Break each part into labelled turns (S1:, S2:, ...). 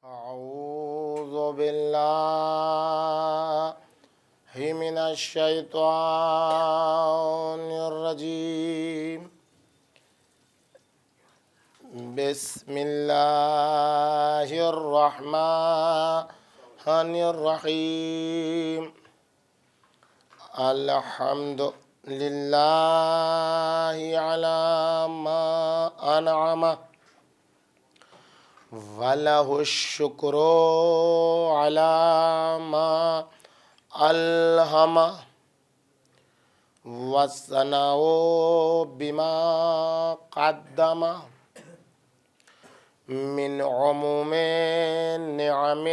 S1: أعوذ بالله من الشيطان الرجيم. بسم الله الرحمن الرحيم. الحمد لله على ما أنعم وله الشكر على ما ألهم والثناء بما قدم من عموم نعم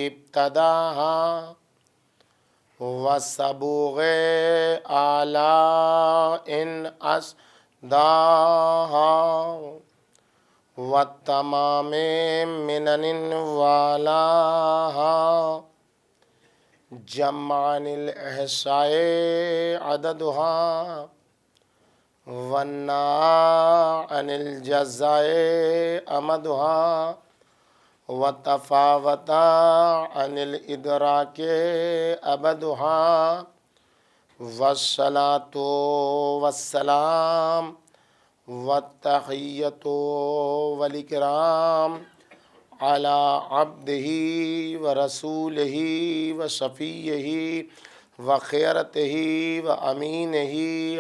S1: ابتداها وسبوغ آلاء أسداها وتمام منن والاها جمعا الإحصاء عددها والناء عن الجزاء أمدها وتفاوتا عن الإدراك أبدها والصلاة والسلام والتحية والإكرام على عبده ورسوله وصفيه وخيرته وأمينه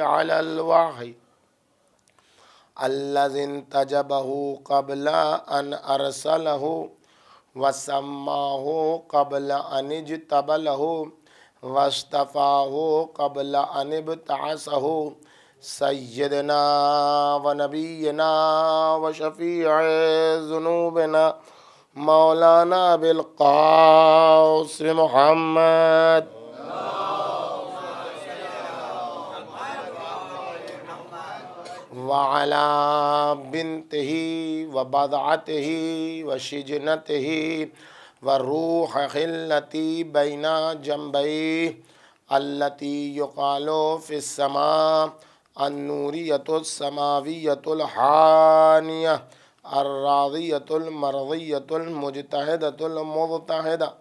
S1: على الوحي الذي انتجبه قبل أن أرسله وسماه قبل أن اجتبله واصطفاه قبل أن ابتعثه سيدنا ونبينا وشفيع ذنوبنا مولانا بالقاسم محمد وعلى بنته وبضعته وشجنته والروح التي بين جنبيه التي يقال في السماء النورية السماوية الحانية الراضية المرضية المجتهدة المضطهدة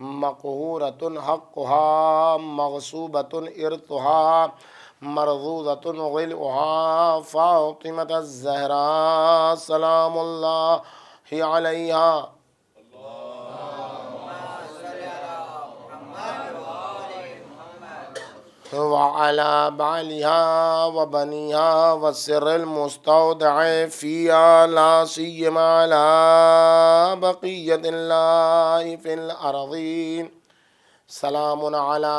S1: مقهورة حقها مغصوبة إرثها مرضوضة ظلها فاطمة الزهراء سلام الله عليها وعلى بعلها وبنيها والسر المستودع فيها لا سيما على بقية الله في الأرضين سلام على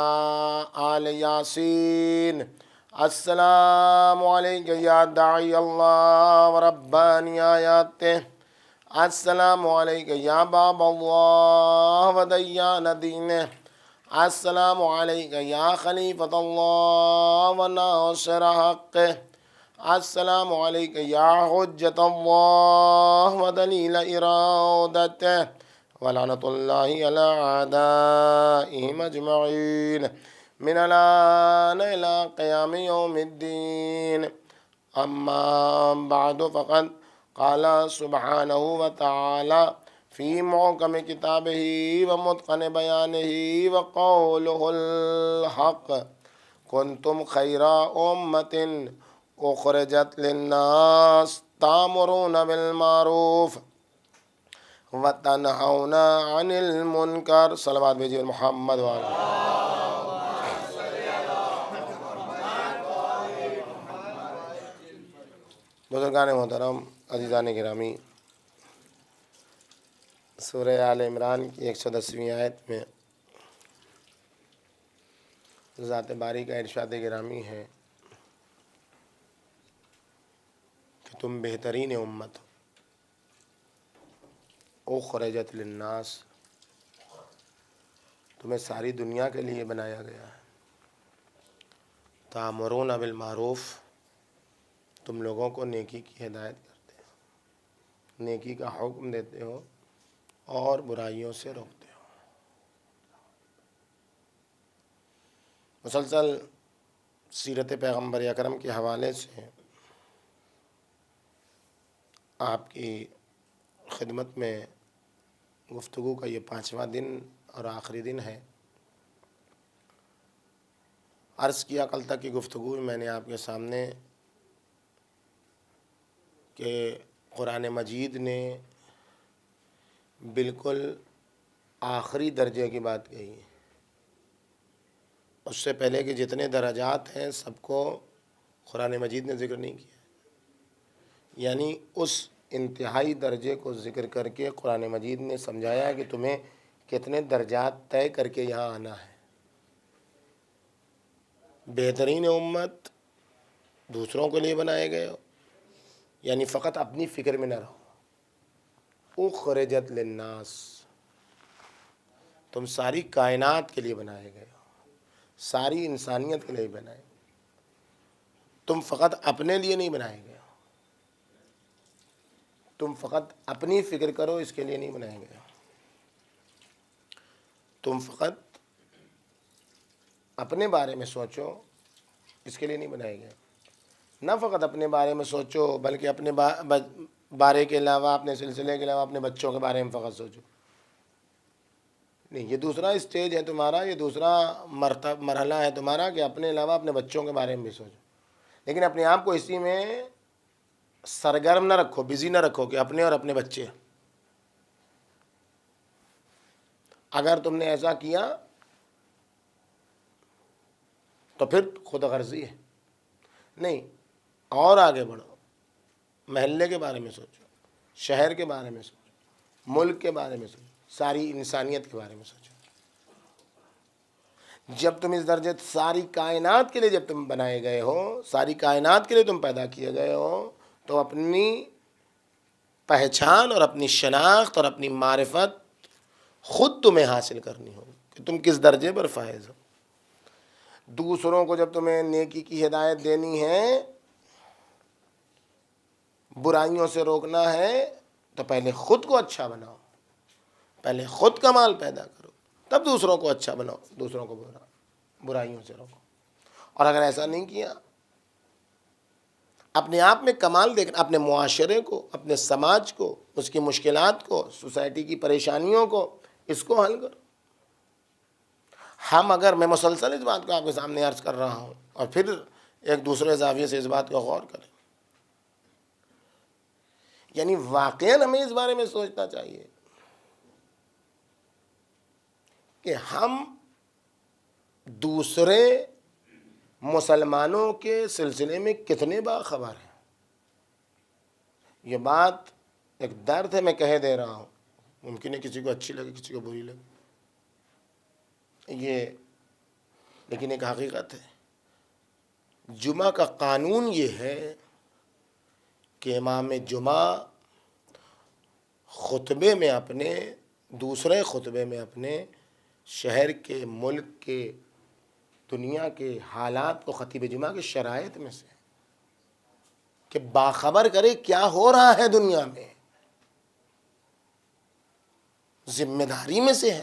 S1: آل ياسين. السلام عليك يا داعي الله ورباني آياته. السلام عليك يا باب الله وديان دينه. السلام عليك يا خليفة الله وناصر حقه. السلام عليك يا حجة الله ودليل إرادته ولعنة الله على أعدائهم أجمعين من الآن إلى قيام يوم الدين. أما بعد فقد قال سبحانه وتعالى في محكم كتابه ومتقن بيانه وقوله الحق كنتم خير أمة أخرجت للناس تأمرون بالمعروف وتنهون عن المنکر. صلوات بھیجیے محمد وعلیہ. بزرگان محترم، عزیزان گرامی، سورہ آل عمران کی 110ویں آیت میں ذات باری کا ارشاد گرامی ہے کہ تم بہترین امت اخرجت للناس، تمہیں ساری دنیا کے لیے بنایا گیا ہے. تأمرون بالمعروف، تم لوگوں کو نیکی کی ہدایت کرتے ہو، نیکی کا حکم دیتے ہو اور برائیوں سے روکتے ہو. مسلسل سیرت پیغمبر اکرم کے حوالے سے آپ کی خدمت میں گفتگو کا یہ 5واں دن اور آخری دن ہے۔ عرض کیا کل تک کی گفتگو میں میں نے آپ کے سامنے کہ قرآن مجید نے بالکل آخری درجے کی بات کہی ہے۔ اس سے پہلے کہ جتنے درجات ہیں سب کو قرآن مجید نے ذکر نہیں کیا، یعنی اس انتہائی درجے کو ذکر کر کے قرآن مجید نے سمجھایا کہ تمہیں کتنے درجات طے کر کے یہاں آنا ہے۔ بہترین امت دوسروں کے لیے بنائے گئے ہو، یعنی فقط اپنی فکر میں نہ رہو۔ اخرجت للناس، تم ساری کائنات کے لیے بنائے گئے ہو، ساری انسانیت کے لیے بنائے، تم فقط اپنے لیے نہیں بنائے گئے ہو، تم فقط اپنی فکر کرو اس کے لیے نہیں بنائے گئے ہو، تم فقط اپنے بارے میں سوچو اس کے لیے نہیں بنائے گئے۔ نہ فقط اپنے بارے میں سوچو بلکہ اپنے بارے کے علاوہ، اپنے سلسلے کے علاوہ اپنے بچوں کے بارے میں فقط سوچو۔ نہیں، یہ دوسرا اسٹیج ہے تمہارا، یہ دوسرا مرحلہ ہے تمہارا کہ اپنے علاوہ اپنے بچوں کے بارے میں بھی سوچو، لیکن اپنے آپ کو اسی میں سرگرم نہ رکھو، بزی نہ رکھو کہ اپنے اور اپنے بچے۔ اگر تم نے ایسا کیا تو پھر خود غرضی ہے۔ نہیں، اور آگے بڑھو، محلے کے بارے میں سوچو، شہر کے بارے میں سوچو، ملک کے بارے میں سوچو، ساری انسانیت کے بارے میں سوچو۔ جب تم اس درجے ساری کائنات کے لیے جب تم بنائے گئے ہو، ساری کائنات کے لیے تم پیدا کیے گئے ہو، تو اپنی پہچان اور اپنی شناخت اور اپنی معرفت خود تمہیں حاصل کرنی ہوگی کہ تم کس درجے پر فائز ہو۔ دوسروں کو جب تمہیں نیکی کی ہدایت دینی ہے، برائیوں سے روکنا ہے، تو پہلے خود کو اچھا بناؤ، پہلے خود کمال پیدا کرو، تب دوسروں کو اچھا بناؤ، دوسروں کو برائیوں سے روکو۔ اور اگر ایسا نہیں کیا، اپنے آپ میں کمال دیکھنا، اپنے معاشرے کو، اپنے سماج کو، اس کی مشکلات کو، سوسائٹی کی پریشانیوں کو، اس کو حل کرو۔ میں مسلسل اس بات کو آپ کے سامنے عرض کر رہا ہوں، اور پھر ایک دوسرے زاویے سے اس بات کو غور کریں، یعنی واقعاً ہمیں اس بارے میں سوچنا چاہیے کہ ہم دوسرے مسلمانوں کے سلسلے میں کتنے باخبر ہیں۔ یہ بات ایک درد ہے، میں کہہ دے رہا ہوں، ممکن ہے کسی کو اچھی لگے کسی کو بری لگے، لیکن ایک حقیقت ہے۔ جمعہ کا قانون یہ ہے کہ امام جمعہ خطبے میں اپنے، دوسرے خطبے میں اپنے شہر کے، ملک کے، دنیا کے حالات کو خطیب جمعہ کے شرائط میں سے کہ باخبر کرے کیا ہو رہا ہے دنیا میں، ذمہ داری میں سے ہے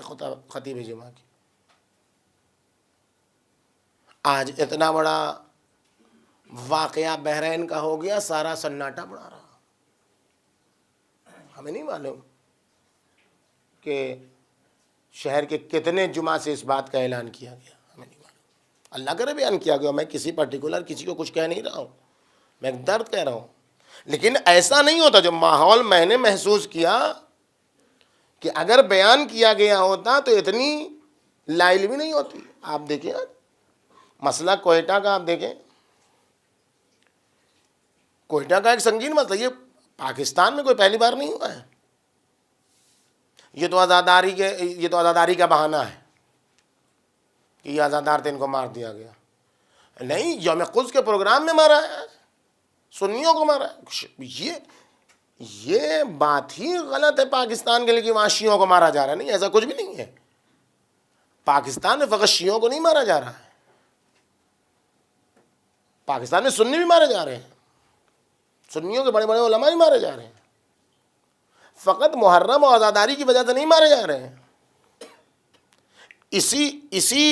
S1: خطیب جمعہ کی۔ آج اتنا بڑا واقعہ بحرین کا ہو گیا، سارا سناٹا پڑا رہا، ہمیں نہیں معلوم کہ شہر کے کتنے جمعہ سے اس بات کا اعلان کیا گیا، ہمیں نہیں معلوم۔ اللہ کرے بیان کیا گیا، میں کسی پرٹیکولر کسی کو کچھ کہہ نہیں رہا ہوں، میں ایک درد کہہ رہا ہوں۔ لیکن ایسا نہیں ہوتا، جو ماحول میں نے محسوس کیا کہ اگر بیان کیا گیا ہوتا تو اتنی لائل بھی نہیں ہوتی۔ آپ دیکھیں مسئلہ کوئٹہ کا، آپ دیکھیں کوئٹہ کا ایک سنگین مسئلہ، یہ پاکستان میں کوئی پہلی بار نہیں ہوا ہے۔ یہ تو آزاداری کا بہانہ ہے کہ یہ آزادار تھے، ان کو مار دیا گیا۔ نہیں، یوم قدس کے پروگرام میں مارا ہے، سنیوں کو مارا ہے۔ یہ بات ہی غلط ہے پاکستان کے لیے کہ وہاں شیعوں کو مارا جا رہا ہے۔ نہیں، ایسا کچھ بھی نہیں ہے۔ پاکستان میں فقط شیعوں کو نہیں مارا جا رہا ہے، پاکستان میں سنی بھی مارے جا رہے ہیں، سنیوں کے بڑے بڑے علماء بھی مارے جا رہے ہیں۔ فقط محرم اور آزاداری کی وجہ سے نہیں مارے جا رہے ہیں۔ اسی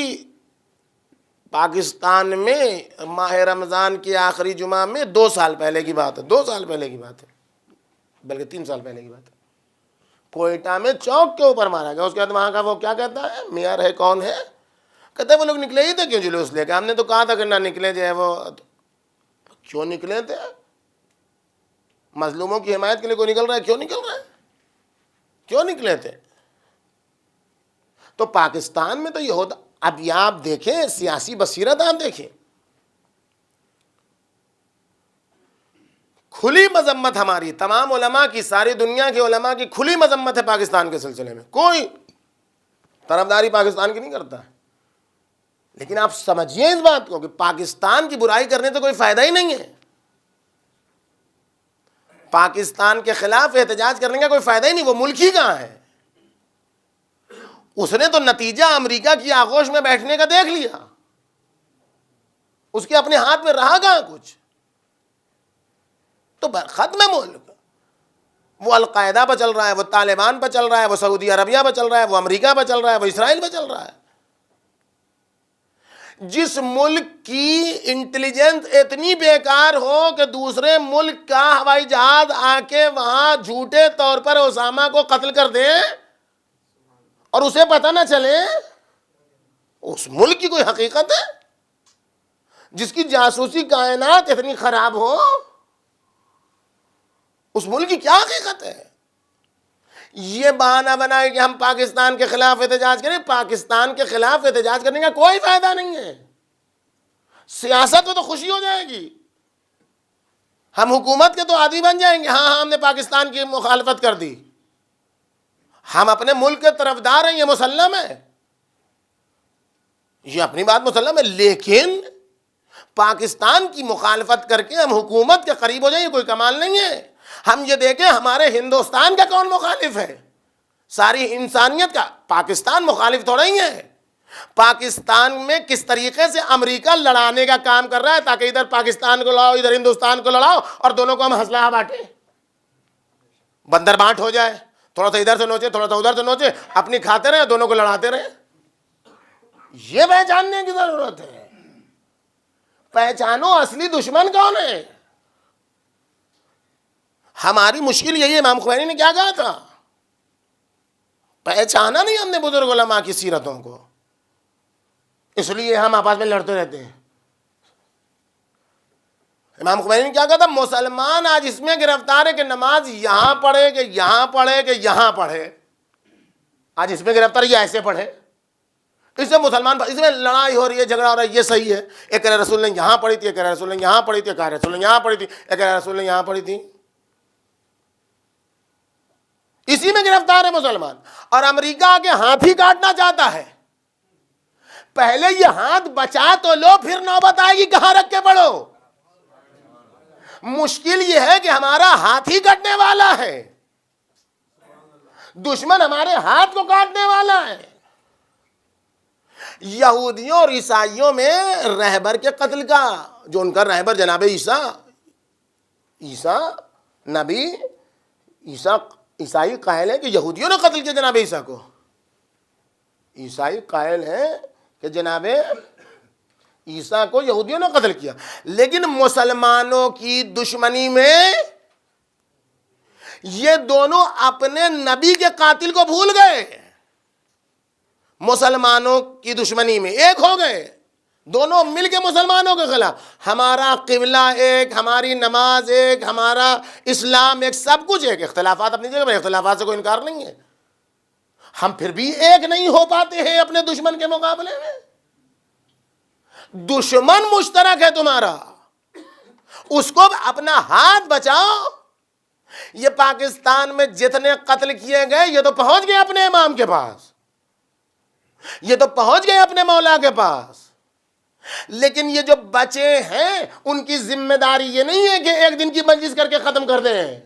S1: پاکستان میں ماہ رمضان کے آخری جمعہ میں 2 سال پہلے کی بات ہے، 2 سال پہلے کی بات ہے، بلکہ 3 سال پہلے کی بات ہے، کوئٹہ میں چوک کے اوپر مارا گیا. اس کے بعد وہاں کا وہ کیا کہتا ہے, میئر ہے کون ہے, کہتے ہیں وہ لوگ نکلے ہی تھے کیوں جلوس لے کے, ہم نے تو کہا تھا کہ نہ نکلے جو ہے وہ. کیوں نکلے تھے؟ مظلوموں کی حمایت کے لیے کوئی نکل رہا ہے, کیوں نکل رہا ہے, کیوں نکلے تھے؟ تو پاکستان میں تو یہ ہوتا. اب یہ آپ دیکھیں سیاسی بصیرت, آپ دیکھیں کھلی مذمت ہماری تمام علماء کی, ساری دنیا کے علماء کی کھلی مذمت ہے پاکستان کے سلسلے میں, کوئی طرفداری پاکستان کی نہیں کرتا ہے. لیکن آپ سمجھیے اس بات کو کہ پاکستان کی برائی کرنے سے کوئی فائدہ ہی نہیں ہے, پاکستان کے خلاف احتجاج کرنے کا کوئی فائدہ ہی نہیں. وہ ملک ہی کہاں ہے؟ اس نے تو نتیجہ امریکہ کی آغوش میں بیٹھنے کا دیکھ لیا, اس کے اپنے ہاتھ میں رہا کہاں کچھ. تو ختم ہے ملک. وہ القاعدہ پہ چل رہا ہے, وہ طالبان پہ چل رہا ہے, وہ سعودی عربیہ پہ چل رہا ہے, وہ امریکہ پہ چل رہا ہے, وہ اسرائیل پہ چل رہا ہے. جس ملک کی انٹیلیجنس اتنی بیکار ہو کہ دوسرے ملک کا ہوائی جہاز آ کے وہاں جھوٹے طور پر اسامہ کو قتل کر دے اور اسے پتہ نہ چلے, اس ملک کی کوئی حقیقت ہے؟ جس کی جاسوسی کائنات اتنی خراب ہو, اس ملک کی کیا حقیقت ہے؟ یہ بہانہ بنائے کہ ہم پاکستان کے خلاف احتجاج کریں. پاکستان کے خلاف احتجاج کرنے کا کوئی فائدہ نہیں ہے. سیاست میں تو خوشی ہو جائے گی, ہم حکومت کے تو عادی بن جائیں گے. ہاں ہم نے پاکستان کی مخالفت کر دی, ہم اپنے ملک کے طرفدار ہیں, یہ مسلم ہے, یہ اپنی بات مسلم ہے. لیکن پاکستان کی مخالفت کر کے ہم حکومت کے قریب ہو جائیں, یہ کوئی کمال نہیں ہے. ہم یہ دیکھیں ہمارے ہندوستان کا کون مخالف ہے, ساری انسانیت کا. پاکستان مخالف تھوڑا ہی ہے. پاکستان میں کس طریقے سے امریکہ لڑانے کا کام کر رہا ہے تاکہ ادھر پاکستان کو لڑاؤ, ادھر ہندوستان کو لڑاؤ, اور دونوں کو ہم اسلحہ بانٹیں, بندر بانٹ ہو جائے, تھوڑا سا ادھر سے نوچے تھوڑا سا ادھر سے نوچے, اپنی کھاتے رہے, دونوں کو لڑاتے رہے. یہ پہچاننے کی ضرورت ہے. پہچانو اصلی دشمن کون ہے. ہماری مشکل یہی ہے. امام خمینی نے کیا کہا تھا؟ پہچانا نہیں ہم نے بزرگ علماء کی سیرتوں کو, اس لیے ہم آپس میں لڑتے رہتے ہیں. امام خمینی نے کیا کہا تھا؟ مسلمان آج اس میں گرفتار ہے کہ نماز یہاں پڑھے کہ یہاں پڑھے کہ یہاں پڑھے. آج اس میں گرفتار ہے یہ ایسے پڑھے, اس سے مسلمان, اس میں لڑائی ہو رہی ہے, جھگڑا ہو رہا ہے, یہ صحیح ہے. ایک کہہ رہا رسول نے یہاں پڑھی تھی, ایک کہہ رہا رسول نے یہاں پڑھی تھی, ایک کہہ رہا رسول نے یہاں پڑھی تھی, ایک کہہ رہا رسول نے یہاں پڑھی تھی. اسی میں گرفتار ہے مسلمان. اور امریکہ کے ہاتھ ہی کاٹنا چاہتا ہے. پہلے یہ ہاتھ بچا تو لو, پھر نوبت آئے گی کہاں رکھ کے پڑھو. مشکل یہ ہے کہ ہمارا ہاتھ ہی کٹنے والا ہے, دشمن ہمارے ہاتھ کو کاٹنے والا ہے. یہودیوں اور عیسائیوں میں رہبر کے قتل کا, جو ان کا رہبر جناب عیسیٰ نبی, عیسائی قائل ہے کہ یہودیوں نے قتل کیا جناب عیسیٰ کو. عیسائی قائل ہیں کہ جناب عیسیٰ کو یہودیوں نے قتل کیا. لیکن مسلمانوں کی دشمنی میں یہ دونوں اپنے نبی کے قاتل کو بھول گئے. مسلمانوں کی دشمنی میں ایک ہو گئے, دونوں مل کے مسلمانوں کے خلاف. ہمارا قبلہ ایک, ہماری نماز ایک, ہمارا اسلام ایک, سب کچھ ایک. اختلافات اپنی جگہ پر, اختلافات سے کوئی انکار نہیں ہے. ہم پھر بھی ایک نہیں ہو پاتے ہیں اپنے دشمن کے مقابلے میں. دشمن مشترک ہے تمہارا, اس کو اپنا ہاتھ بچاؤ. یہ پاکستان میں جتنے قتل کیے گئے یہ تو پہنچ گئے اپنے امام کے پاس, یہ تو پہنچ گئے اپنے مولا کے پاس. لیکن یہ جو بچے ہیں ان کی ذمہ داری یہ نہیں ہے کہ ایک دن کی مجلس کر کے ختم کر دیں.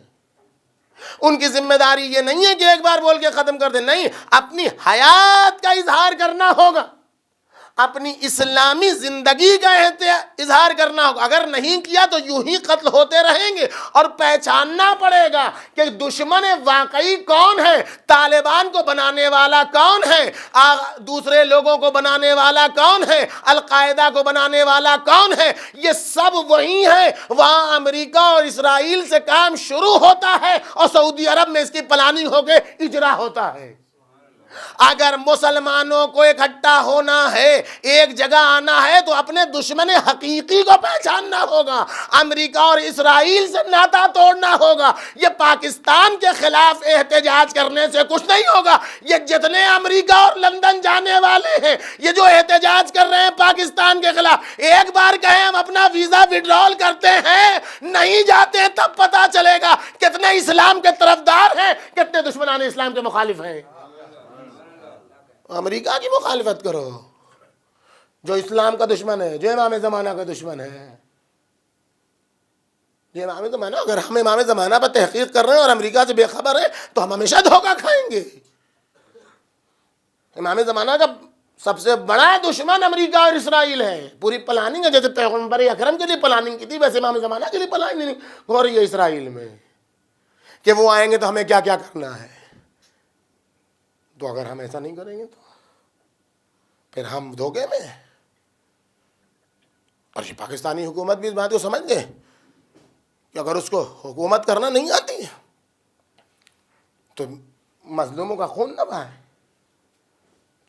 S1: ان کی ذمہ داری یہ نہیں ہے کہ ایک بار بول کے ختم کر دیں. نہیں, اپنی حیات کا اظہار کرنا ہوگا, اپنی اسلامی زندگی کا اظہار کرنا ہوگا. اگر نہیں کیا تو یوں ہی قتل ہوتے رہیں گے. اور پہچاننا پڑے گا کہ دشمن واقعی کون ہے, طالبان کو بنانے والا کون ہے, دوسرے لوگوں کو بنانے والا کون ہے, القاعدہ کو بنانے والا کون ہے. یہ سب وہی ہے. وہاں امریکہ اور اسرائیل سے کام شروع ہوتا ہے اور سعودی عرب میں اس کی پلاننگ ہو کے اجرا ہوتا ہے. اگر مسلمانوں کو اکٹھا ہونا ہے, ایک جگہ آنا ہے, تو اپنے دشمن حقیقی کو پہچاننا ہوگا. امریکہ اور اسرائیل سے ناطا توڑنا ہوگا. یہ پاکستان کے خلاف احتجاج کرنے سے کچھ نہیں ہوگا. یہ جتنے امریکہ اور لندن جانے والے ہیں, یہ جو احتجاج کر رہے ہیں پاکستان کے خلاف, ایک بار کہیں ہم اپنا ویزا وڈرال کرتے ہیں, نہیں جاتے, تب پتا چلے گا کتنے اسلام کے طرفدار ہیں, کتنے دشمنان اسلام کے مخالف ہیں. امریکہ کی مخالفت کرو جو اسلام کا دشمن ہے, جو امام زمانہ کا دشمن ہے. یہ امام زمانہ, اگر ہم امام زمانہ پر تحقیق کر رہے ہیں اور امریکہ سے بے خبر ہیں تو ہم ہمیشہ دھوکہ کھائیں گے. امام زمانہ کا سب سے بڑا دشمن امریکہ اور اسرائیل ہے. پوری پلاننگ ہے, جیسے پیغمبر اکرم کے لیے پلاننگ کی تھی, ویسے امام زمانہ کے لیے پلاننگ ہو رہی ہے اسرائیل میں کہ وہ آئیں گے تو ہمیں کیا کیا کرنا ہے. تو اگر ہم ایسا نہیں کریں گے تو پھر ہم دھوکے میں. اور یہ پاکستانی حکومت بھی اس بات کو سمجھ لے کہ اگر اس کو حکومت کرنا نہیں آتی تو مظلوموں کا خون نہ بہائے,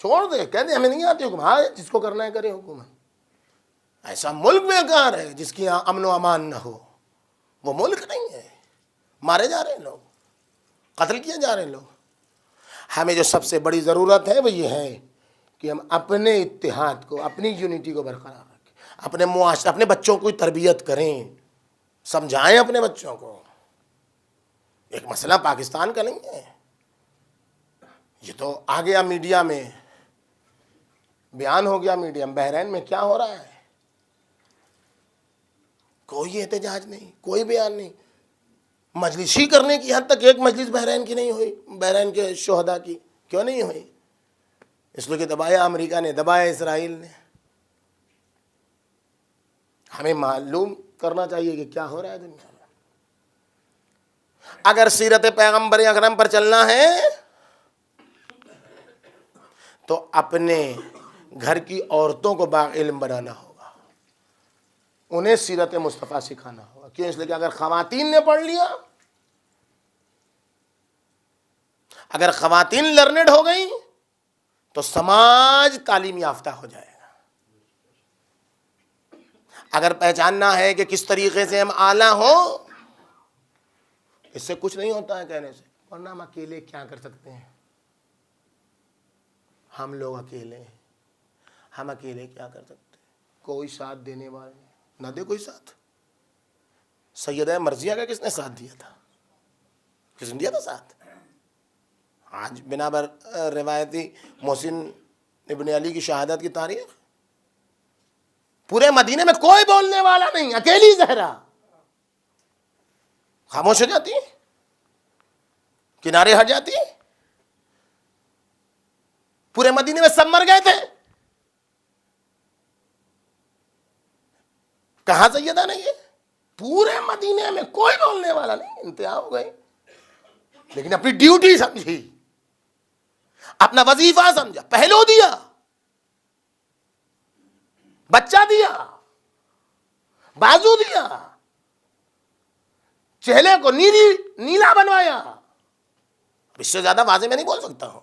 S1: چھوڑ دے, کہہ دے ہمیں نہیں آتی حکومت. ہاں, جس کو کرنا ہے کرے حکومت. ایسا ملک بیکار ہے جس کی یہاں امن و امان نہ ہو. وہ ملک نہیں ہے. مارے جا رہے ہیں لوگ, قتل کیے جا رہے ہیں لوگ. ہمیں جو سب سے بڑی ضرورت ہے وہ یہ ہے کہ ہم اپنے اتحاد کو, اپنی یونٹی کو برقرار رکھیں, اپنے معاشرے, اپنے بچوں کو تربیت کریں, سمجھائیں اپنے بچوں کو. ایک مسئلہ پاکستان کا نہیں ہے, یہ تو آ گیا میڈیا میں, بیان ہو گیا میڈیا میں. بحرین میں کیا ہو رہا ہے, کوئی احتجاج نہیں, کوئی بیان نہیں. مجلس ہی کرنے کی حد تک ایک مجلس بحرین کی نہیں ہوئی, بحرین کے شہداء کی. کیوں نہیں ہوئی؟ اس لیے کہ دبایا امریکہ نے, دبایا اسرائیل نے. ہمیں معلوم کرنا چاہیے کہ کیا ہو رہا ہے دنیا میں. اگر سیرت پیغمبر اکرم پر چلنا ہے تو اپنے گھر کی عورتوں کو باعلم بنانا ہوگا, انہیں سیرت مصطفیٰ سکھانا ہوگا. کیوں؟ اس لیے کہ اگر خواتین نے پڑھ لیا, اگر خواتین لرنڈ ہو گئی تو سماج تعلیم یافتہ ہو جائے گا. اگر پہچاننا ہے کہ کس طریقے سے ہم اعلیٰ ہوں, اس سے کچھ نہیں ہوتا ہے کہنے سے, ورنہ ہم اکیلے کیا کر سکتے ہیں. ہم لوگ اکیلے ہیں, ہم اکیلے کیا کر سکتے ہیں. کوئی ساتھ دینے والے نہ دے کوئی ساتھ. سیدہ مرضیہ کا کس نے ساتھ دیا تھا؟ کس نے دیا تھا ساتھ؟ آج بنا بر روایتی محسن ابن علی کی شہادت کی تاریخ, پورے مدینے میں کوئی بولنے والا نہیں, اکیلی زہرا خاموش ہو جاتی, کنارے ہٹ جاتی. پورے مدینے میں سب مر گئے تھے, کہاں سیدہ نہیں ہے؟ پورے مدینے میں کوئی بولنے والا نہیں, انتہا ہو گئی. لیکن اپنی ڈیوٹی سمجھی, اپنا وظیفہ سمجھا, پہلو دیا, بچہ دیا, بازو دیا, چہرے کو نیلا بنوایا. اس سے زیادہ واضح میں نہیں بول سکتا ہوں.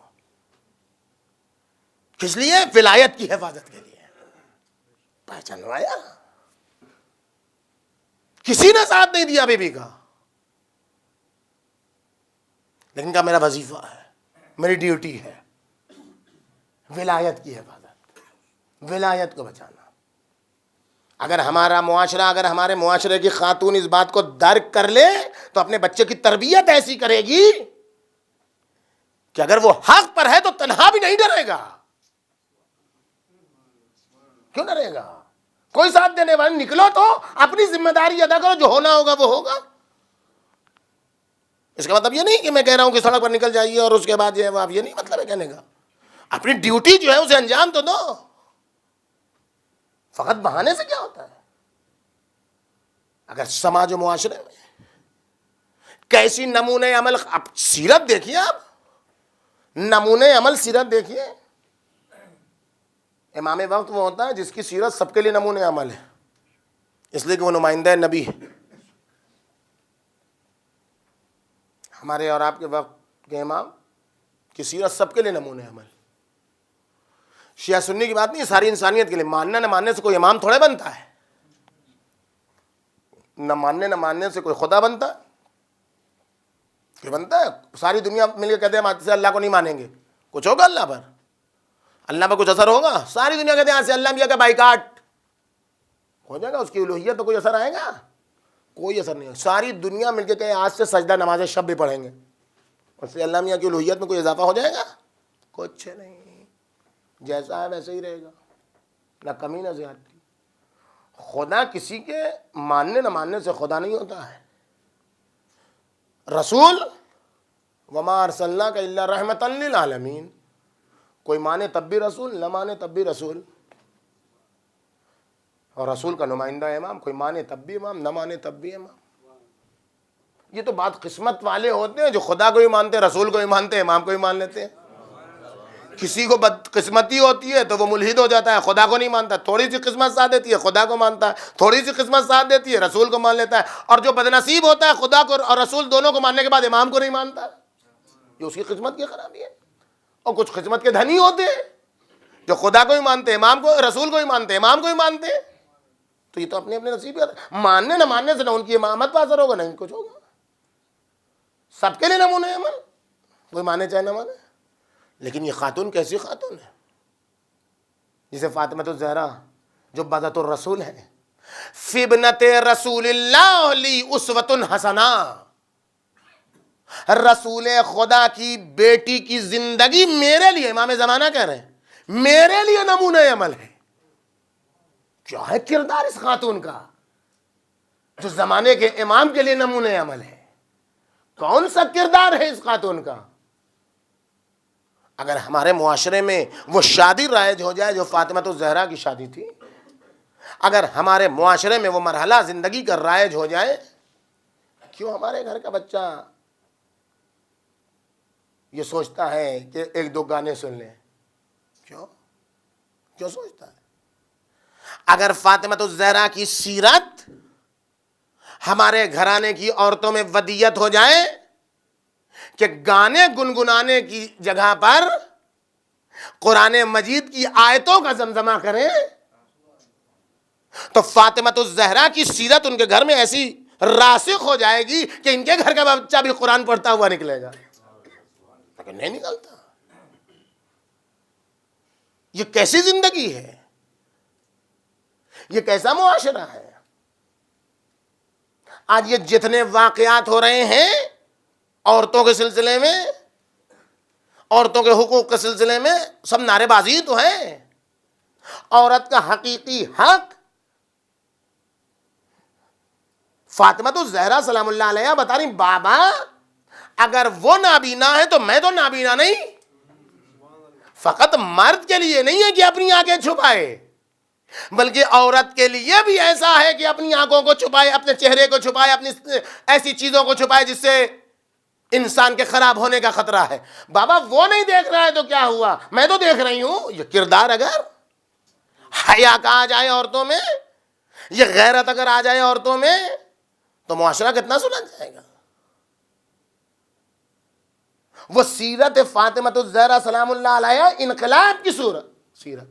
S1: کس لیے؟ ولایت کی حفاظت کے لیے. پہچانوایا. کسی نے ساتھ نہیں دیا بی بی کا, لیکن کہا میرا وظیفہ ہے, میری ڈیوٹی ہے ولایت کی حفاظت, ولایت کو بچانا. اگر ہمارا معاشرہ, اگر ہمارے معاشرے کی خاتون اس بات کو درک کر لے تو اپنے بچے کی تربیت ایسی کرے گی کہ اگر وہ حق پر ہے تو تنہا بھی نہیں ڈرے گا. کیوں ڈرے گا؟ کوئی ساتھ دینے والا, نکلو تو اپنی ذمہ داری ادا کرو, جو ہونا ہوگا وہ ہوگا. اس کا مطلب یہ نہیں کہ میں کہہ رہا ہوں کہ سڑک پر نکل جائیے اور اس کے بعد یہ ہے وہ, آپ یہ نہیں مطلب ہے کہنے کا. اپنی ڈیوٹی جو ہے اسے انجام تو دو. فقط بہانے سے کیا ہوتا ہے؟ اگر سماج و معاشرے میں کیسی نمونے عمل، اب سیرت دیکھیے، آپ نمونے عمل سیرت دیکھیے. امام وقت وہ ہوتا ہے جس کی سیرت سب کے لیے نمونے عمل ہے، اس لیے کہ وہ نمائندہ نبی ہے. ہمارے اور آپ کے وقت کے امام کی سیرت سب کے لیے نمونے عمل. شیعہ سنی کی بات نہیں، ساری انسانیت کے لیے. ماننا نہ ماننے سے کوئی امام تھوڑے بنتا ہے، نہ ماننے سے کوئی خدا بنتا ہے؟ کوئی بنتا ہے؟ ساری دنیا مل کے کہتے ہیں ہم سے اللہ کو نہیں مانیں گے، کچھ ہوگا اللہ پر؟ اللہ پر کچھ اثر ہوگا؟ ساری دنیا کہتے ہیں آج سے اللہ میاں کا بائیکاٹ ہو جائے گا، اس کی الوہیت تو کوئی اثر آئے گا؟ کوئی اثر نہیں. ساری دنیا مل کے کہے آج سے سجدہ نماز شب بھی پڑھیں گے، اس سے اللہ میاں کی الوہیت میں کوئی اضافہ ہو جائے گا؟ کچھ نہیں، جیسا ہے ویسے ہی رہے گا، نہ کمی نہ زیادتی. خدا کسی کے ماننے نہ ماننے سے خدا نہیں ہوتا ہے. رسول وما ارسلناک الا رحمتا للعالمین، کوئی مانے تب بھی رسول، نہ مانے تب بھی رسول. اور رسول کا نمائندہ امام، کوئی مانے تب بھی امام، نہ مانے تب بھی امام. یہ تو بات قسمت والے ہوتے ہیں جو خدا کو بھی مانتے ہیں، رسول کو بھی مانتے ہیں، امام کو بھی مان لیتے ہیں. کسی کو بدقسمتی ہوتی ہے تو وہ ملحد ہو جاتا ہے، خدا کو نہیں مانتا. تھوڑی سی قسمت ساتھ دیتی ہے خدا کو مانتا ہے، تھوڑی سی قسمت ساتھ دیتی ہے رسول کو مان لیتا ہے. اور جو بدنصیب ہوتا ہے خدا کو اور رسول دونوں کو ماننے کے بعد امام کو نہیں مانتا، یہ اس کی قسمت کی خرابی ہے. اور کچھ قسمت کے دھنی ہوتے ہیں جو خدا کو بھی مانتے ہیں، امام کو، رسول کو بھی مانتے ہیں، امام کو بھی مانتے ہیں. تو یہ تو اپنے اپنے نصیب ہے. ماننے نہ ماننے سے نہ ان کی امامت پر اثر ہوگا نہ کچھ ہوگا. سب کے لیے نمونے عمل، کوئی مانے چاہے نہ مانے. لیکن یہ خاتون کیسی خاتون ہے جسے فاطمہ الزہرا جو بذات الرسول ہے، فبنت رسول اللہ لی اسوۃ حسنہ، رسول خدا کی بیٹی کی زندگی میرے لیے، امام زمانہ کہہ رہے ہیں، میرے لیے نمونہ عمل ہے. کیا ہے کردار اس خاتون کا جو زمانے کے امام کے لیے نمونہ عمل ہے؟ کون سا کردار ہے اس خاتون کا؟ اگر ہمارے معاشرے میں وہ شادی رائج ہو جائے جو فاطمہ الزہرا کی شادی تھی، اگر ہمارے معاشرے میں وہ مرحلہ زندگی کا رائج ہو جائے، کیوں ہمارے گھر کا بچہ یہ سوچتا ہے کہ ایک دو گانے سن لیں؟ کیوں سوچتا ہے؟ اگر فاطمہ الزہرا کی سیرت ہمارے گھرانے کی عورتوں میں ودیت ہو جائے کہ گانے گنگنانے کی جگہ پر قرآن مجید کی آیتوں کا زمزمہ کریں، تو فاطمہ الزہرا کی سیرت ان کے گھر میں ایسی راسخ ہو جائے گی کہ ان کے گھر کا بچہ بھی قرآن پڑھتا ہوا نکلے گا. لیکن نہیں نکلتا. یہ کیسی زندگی ہے؟ یہ کیسا معاشرہ ہے؟ آج یہ جتنے واقعات ہو رہے ہیں عورتوں کے سلسلے میں، عورتوں کے حقوق کے سلسلے میں، سب نعرے بازی تو ہیں. عورت کا حقیقی حق فاطمہ الزہرا سلام اللہ علیہا بتا رہی، بابا اگر وہ نابینا ہے تو میں تو نابینا نہیں. فقط مرد کے لیے نہیں ہے کہ اپنی آنکھیں چھپائے، بلکہ عورت کے لیے بھی ایسا ہے کہ اپنی آنکھوں کو چھپائے، اپنے چہرے کو چھپائے، اپنی ایسی چیزوں کو چھپائے جس سے انسان کے خراب ہونے کا خطرہ ہے. بابا وہ نہیں دیکھ رہا ہے تو کیا ہوا، میں تو دیکھ رہی ہوں. یہ کردار اگر حیا کا آ جائے عورتوں میں، یہ غیرت اگر آ جائے عورتوں میں، تو معاشرہ کتنا سلجھ جائے گا. وہ سیرت فاطمہ الزہرا سلام اللہ علیہا انقلاب کی سیرت،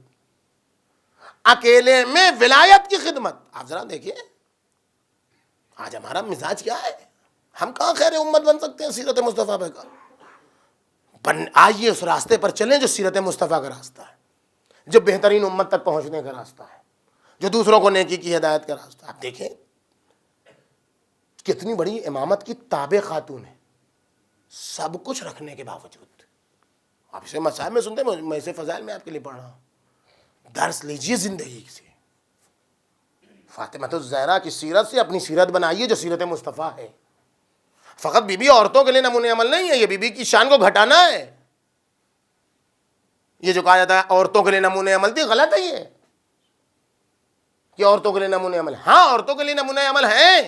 S1: اکیلے میں ولایت کی خدمت. آپ ذرا دیکھیے آج ہمارا مزاج کیا ہے. ہم کہاں خیر امت بن سکتے ہیں سیرت مصطفیٰ پہ کا؟ آئیے اس راستے پر چلیں جو سیرت مصطفیٰ کا راستہ ہے، جو بہترین امت تک پہنچنے کا راستہ ہے، جو دوسروں کو نیکی کی ہدایت کا راستہ. آپ دیکھیں کتنی بڑی امامت کی تابع خاتون ہے، سب کچھ رکھنے کے باوجود. آپ اسے مسائل میں سنتے ہیں، میں اسے فضائل میں آپ کے لیے پڑھ رہا ہوں. درس لیجیے زندگی سے، فاطمہ الزہرا کی سیرت سے اپنی سیرت بنائیے جو سیرت مصطفیٰ ہے. فقط بی بی عورتوں کے لیے نمونے عمل نہیں ہے، یہ بی بی کی شان کو گھٹانا ہے. یہ جو کہا جاتا ہے عورتوں کے لیے نمونے عمل تھی، غلط ہے. یہ کہ عورتوں کے لیے نمونے عمل. ہاں عورتوں کے لیے نمونے عمل ہیں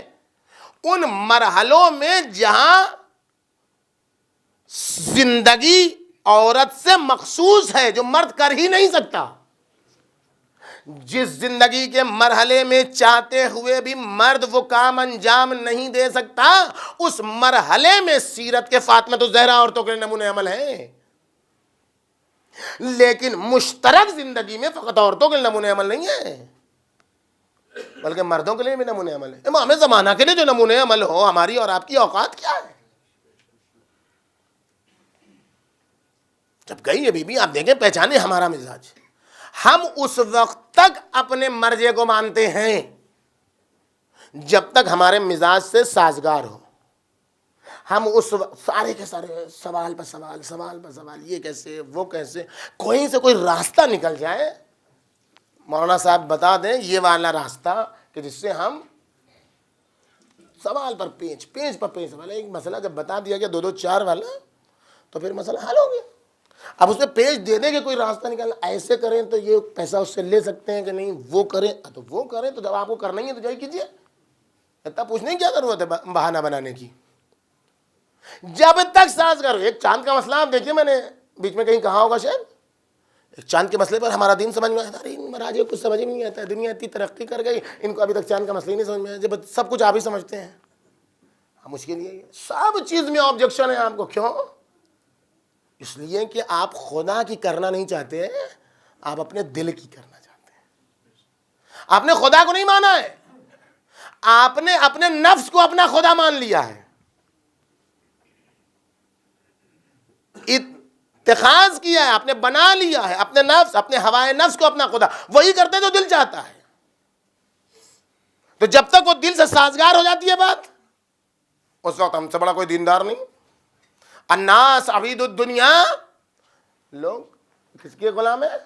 S1: ان مرحلوں میں جہاں زندگی عورت سے مخصوص ہے جو مرد کر ہی نہیں سکتا. جس زندگی کے مرحلے میں چاہتے ہوئے بھی مرد وہ کام انجام نہیں دے سکتا, اس مرحلے میں سیرت کے فاطمہ الزہرا عورتوں کے لیے نمونے عمل ہیں. لیکن مشترک زندگی میں فقط عورتوں کے لیے نمونے عمل نہیں ہے, بلکہ مردوں کے لیے بھی نمونے عمل ہے. امام زمانہ کے لیے جو نمونے عمل ہو, ہماری اور آپ کی اوقات کیا ہے؟ جب گئی ہے بی بی, آپ دیکھیں پہچانے ہمارا مزاج. ہم اس وقت تک اپنے مرجے کو مانتے ہیں جب تک ہمارے مزاج سے سازگار ہو. ہم اس سارے کے سارے سوال پر سوال, سوال پر سوال, یہ کیسے وہ کیسے, کوئی سے کوئی راستہ نکل جائے, مولانا صاحب بتا دیں یہ والا راستہ کہ جس سے ہم سوال پر پیچ, پیچ پر پیچ سوال. ایک مسئلہ جب بتا دیا گیا 2 2 4 والا, تو پھر مسئلہ حل ہو گیا. اب اس میں پیج دے دیں کہ کوئی راستہ نکالنا, ایسے کریں تو یہ پیسہ اس سے لے سکتے ہیں کہ نہیں, وہ کریں تو وہ کریں. تو جب آپ کو کرنا ہی ہے تو جائے کیجیے, اتنا پوچھنے کی کیا ضرورت ہے بہانہ بنانے کی. جب تک ساز کرو. ایک چاند کا مسئلہ آپ دیکھیے, میں نے بیچ میں کہیں کہا ہوگا شاید, ایک چاند کے مسئلے پر ہمارا دین سمجھ میں آتا ہے. مہاراج کچھ سمجھ میں نہیں آتا ہے, دنیا اتنی ترقی کر گئی, ان کو ابھی تک چاند کا مسئلہ ہی نہیں سمجھ میں آیا. جب سب کچھ آپ ہی سمجھتے ہیں, مشکل یہ ہے. سب چیز میں آبجیکشن ہے آپ کو. کیوں؟ اس لیے کہ آپ خدا کی کرنا نہیں چاہتے, آپ اپنے دل کی کرنا چاہتے ہیں. آپ نے خدا کو نہیں مانا ہے, آپ نے اپنے نفس کو اپنا خدا مان لیا ہے, اتخاذ کیا ہے, آپ نے بنا لیا ہے اپنے نفس, اپنے ہوائے نفس کو اپنا خدا. وہی کرتے جو دل چاہتا ہے. تو جب تک وہ دل سے سازگار ہو جاتی ہے بات, اس وقت ہم سے بڑا کوئی دیندار نہیں. الناس عبید الدنیا, لوگ کس کے غلام ہیں؟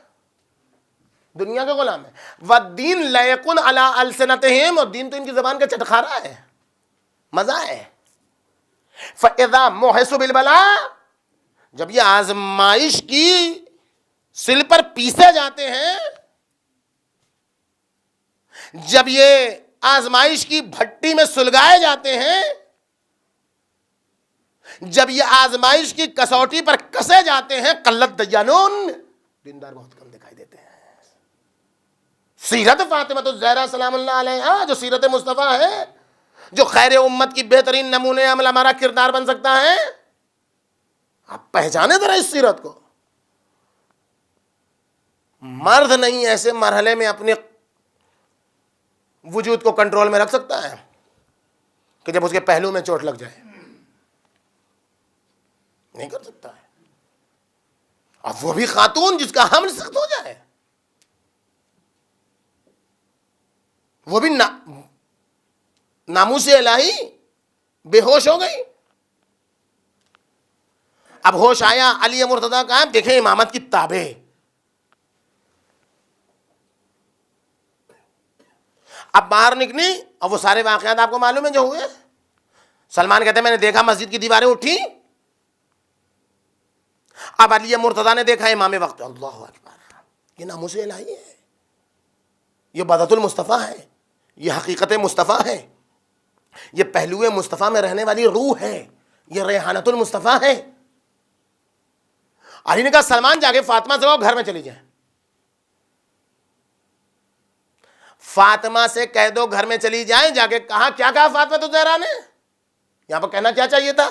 S1: دنیا کے غلام ہیں. والدین لیق علی السنتہم, اور دین تو ان کی زبان کا چٹخارا ہے, مزہ ہے. فاذا محسوا بالبلاء, جب یہ آزمائش کی سل پر پیسے جاتے ہیں, جب یہ آزمائش کی بھٹی میں سلگائے جاتے ہیں, جب یہ آزمائش کی کسوٹی پر کسے جاتے ہیں, قلت دیانون, دیندار بہت کم دکھائی دیتے ہیں. سیرت فاطمہ الزہرا سلام اللہ علیہا, جو سیرت مصطفیٰ ہے, جو خیر امت کی بہترین نمونے عمل ہمارا کردار بن سکتا ہے, آپ پہچانے ذرا اس سیرت کو. مرد نہیں ایسے مرحلے میں اپنے وجود کو کنٹرول میں رکھ سکتا ہے کہ جب اس کے پہلو میں چوٹ لگ جائے, نہیں کر سکتا ہے. اب وہ بھی خاتون جس کا حمل سخت ہو جائے, وہ بھی ناموس الہی بے ہوش ہو گئی. اب ہوش آیا, علی مرتضیٰ کا, دیکھیں امامت کی تابع, اب باہر نکلی اور وہ سارے واقعات آپ کو معلوم ہے جو ہوئے. سلمان کہتے ہیں میں نے دیکھا مسجد کی دیواریں اٹھی. اب علی مرتضیٰ نے دیکھا امام وقت, اللہ اکبر, یہ ناموس الہی ہے, یہ بدعت المصطفیٰ ہے, یہ حقیقت مصطفیٰ ہے, یہ پہلو مصطفیٰ میں رہنے والی روح ہے, یہ ریحانت المصطفیٰ ہے. علی نے کہا سلمان جا کے فاطمہ سے گھر میں چلی جائیں, فاطمہ سے کہہ دو گھر میں چلی جائیں. جا کے کہا, کیا کہا فاطمہ الزہرا نے؟ یہاں پر کہنا کیا چاہیے تھا؟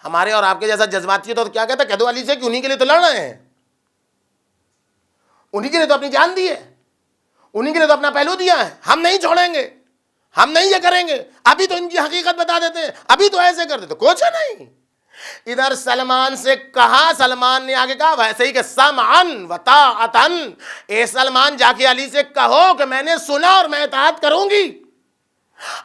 S1: ہمارے اور آپ کے جیسا جذباتی تو کیا کہتا, کہہ دو علی سے کہ انہی کے لیے تو لڑ رہے ہیں, انہی کے لیے تو اپنی جان دی ہے, انہی کے لیے تو اپنا پہلو دیا ہے, ہم نہیں چھوڑیں گے, ہم نہیں یہ کریں گے. ابھی تو ان کی حقیقت بتا دیتے ہیں, ابھی تو ایسے کر دیتے, کچھ نہیں. ادھر سلمان سے کہا, سلمان نے آگے کہا ویسے ہی کہ سمعن و طاعتن, اے سلمان جا کے علی سے کہو کہ میں نے سنا اور میں اطاعت کروں گی.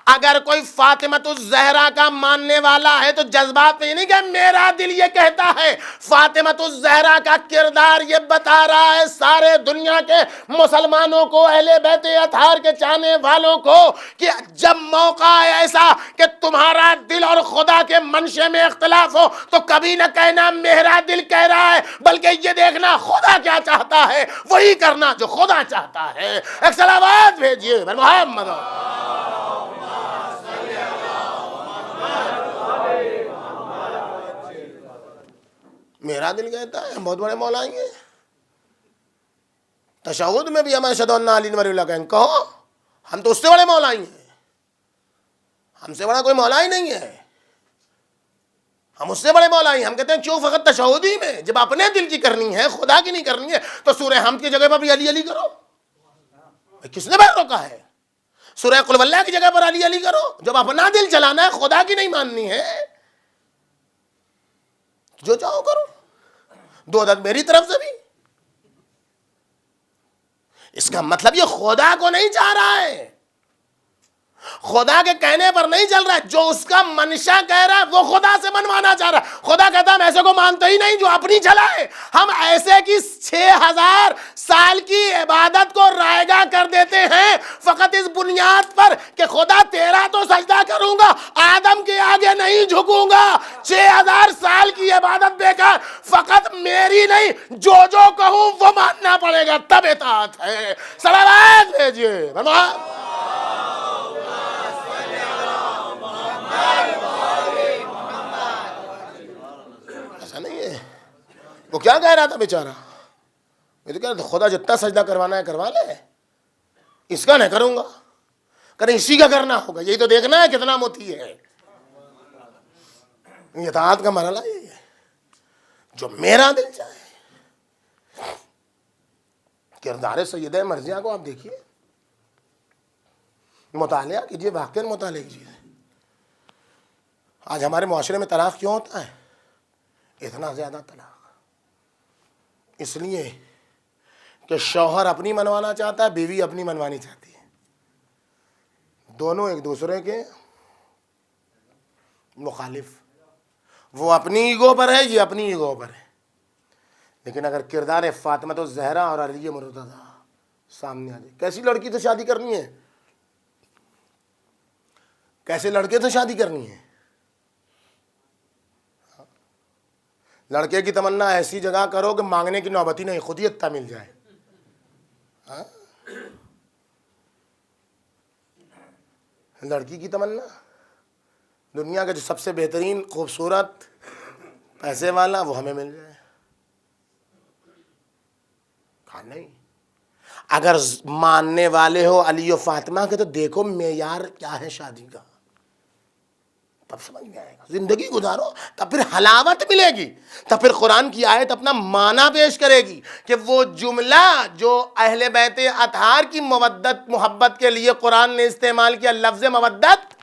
S1: اگر کوئی فاطمۃ الزہرا کا ماننے والا ہے تو جذبات میں یہ نہیں کہ میرا دل یہ کہتا ہے، فاطمۃ الزہرا کا کردار یہ بتا رہا ہے سارے دنیا کے مسلمانوں کو، اہل بیت اطہار کے چاہنے والوں کو، کہ جب موقع ہے ایسا کہ تمہارا دل اور خدا کے منشے میں اختلاف ہو تو کبھی نہ کہنا میرا دل کہہ رہا ہے، بلکہ یہ دیکھنا خدا کیا چاہتا ہے، وہی کرنا جو خدا چاہتا ہے۔ ایک صلوات بھیجیے محمد۔ میرا دل کہتا ہے ہم بہت بڑے مولا ہیں، تشہد میں بھی ہمیں اشہد ان علی ولی اللہ کہیں، کہو ہم تو اس سے بڑے مولا ہیں، ہم سے بڑا کوئی مولا ہی نہیں ہے، ہم اس سے بڑے مولا ہیں۔ ہم کہتے ہیں کیوں فقط تشہد ہی میں؟ جب اپنے دل کی کرنی ہے، خدا کی نہیں کرنی ہے، تو سورہ حمد کی جگہ پر بھی علی علی کرو، کس نے بات روکا ہے؟ سورہ قل واللہ کی جگہ پر علی علی کرو، جب اپنا دل چلانا ہے، خدا کی نہیں ماننی ہے، جو چاہو کرو، دو عدد میری طرف سے بھی۔ اس کا مطلب یہ خدا کو نہیں چاہ رہا ہے، خدا کے کہنے پر نہیں چل رہا ہے، جو اس کا منشا کہہ رہا ہے وہ خدا سے منوانا چاہ رہا ہے۔ خدا کہتا ہے ہم ایسے کو مانتے ہی نہیں جو اپنی چلائے، ہم ایسے کی 6000 سال کی عبادت کو رائگاں کر دیتے ہیں فقط اس بنیاد پر کہ خدا تیرا تو سجدہ کروں گا، آدم کے آگے نہیں جھکوں گا۔ 6000 سال کی عبادت بیکار، فقط میری نہیں، جو کہوں وہ ماننا پڑے گا، تب اطاعت ہے۔ صلوات بھیجیے۔ ایسا نہیں ہے۔ وہ کیا کہہ رہا تھا بیچارہ؟ میں تو کہہ رہا تھا خدا جتنا سجدہ کروانا ہے کروا لے، اس کا نہیں کروں گا، کریں اسی کا کرنا ہوگا، یہی تو دیکھنا ہے کتنا موتی ہے۔ اطاعت کا مرحلہ یہی ہے، جو میرا دل چاہے۔ کردار سیدہ مرضیہ کو آپ دیکھیے، مطالعہ کیجیے، واقعی مطالعہ کیجیے۔ آج ہمارے معاشرے میں طلاق کیوں ہوتا ہے اتنا زیادہ طلاق؟ اس لیے کہ شوہر اپنی منوانا چاہتا ہے، بیوی اپنی منوانی چاہتی ہے، دونوں ایک دوسرے کے مخالف، وہ اپنی ایگو پر ہے، یہ اپنی ایگو پر ہے۔ لیکن اگر کردار فاطمۃ الزہرا اور علی مرتضیٰ سامنے آ جائے، کیسی لڑکی سے شادی کرنی ہے، کیسے لڑکے سے شادی کرنی ہے؟ لڑکے کی تمنا ایسی جگہ کرو کہ مانگنے کی نوبت ہی نہیں، خود ہی اتنا مل جائے۔ لڑکی کی تمنا دنیا کا جو سب سے بہترین، خوبصورت، پیسے والا، وہ ہمیں مل جائے۔ نہیں، اگر ماننے والے ہو علی و فاطمہ کے تو دیکھو معیار کیا ہے شادی کا، تب سمجھ میں آئے گا۔ زندگی گزارو تب پھر حلاوت ملے گی، تب پھر قرآن کی آیت اپنا معنی پیش کرے گی کہ وہ جملہ جو اہل بیت اطہار کی مودت محبت کے لیے قرآن نے استعمال کیا، لفظ مودت،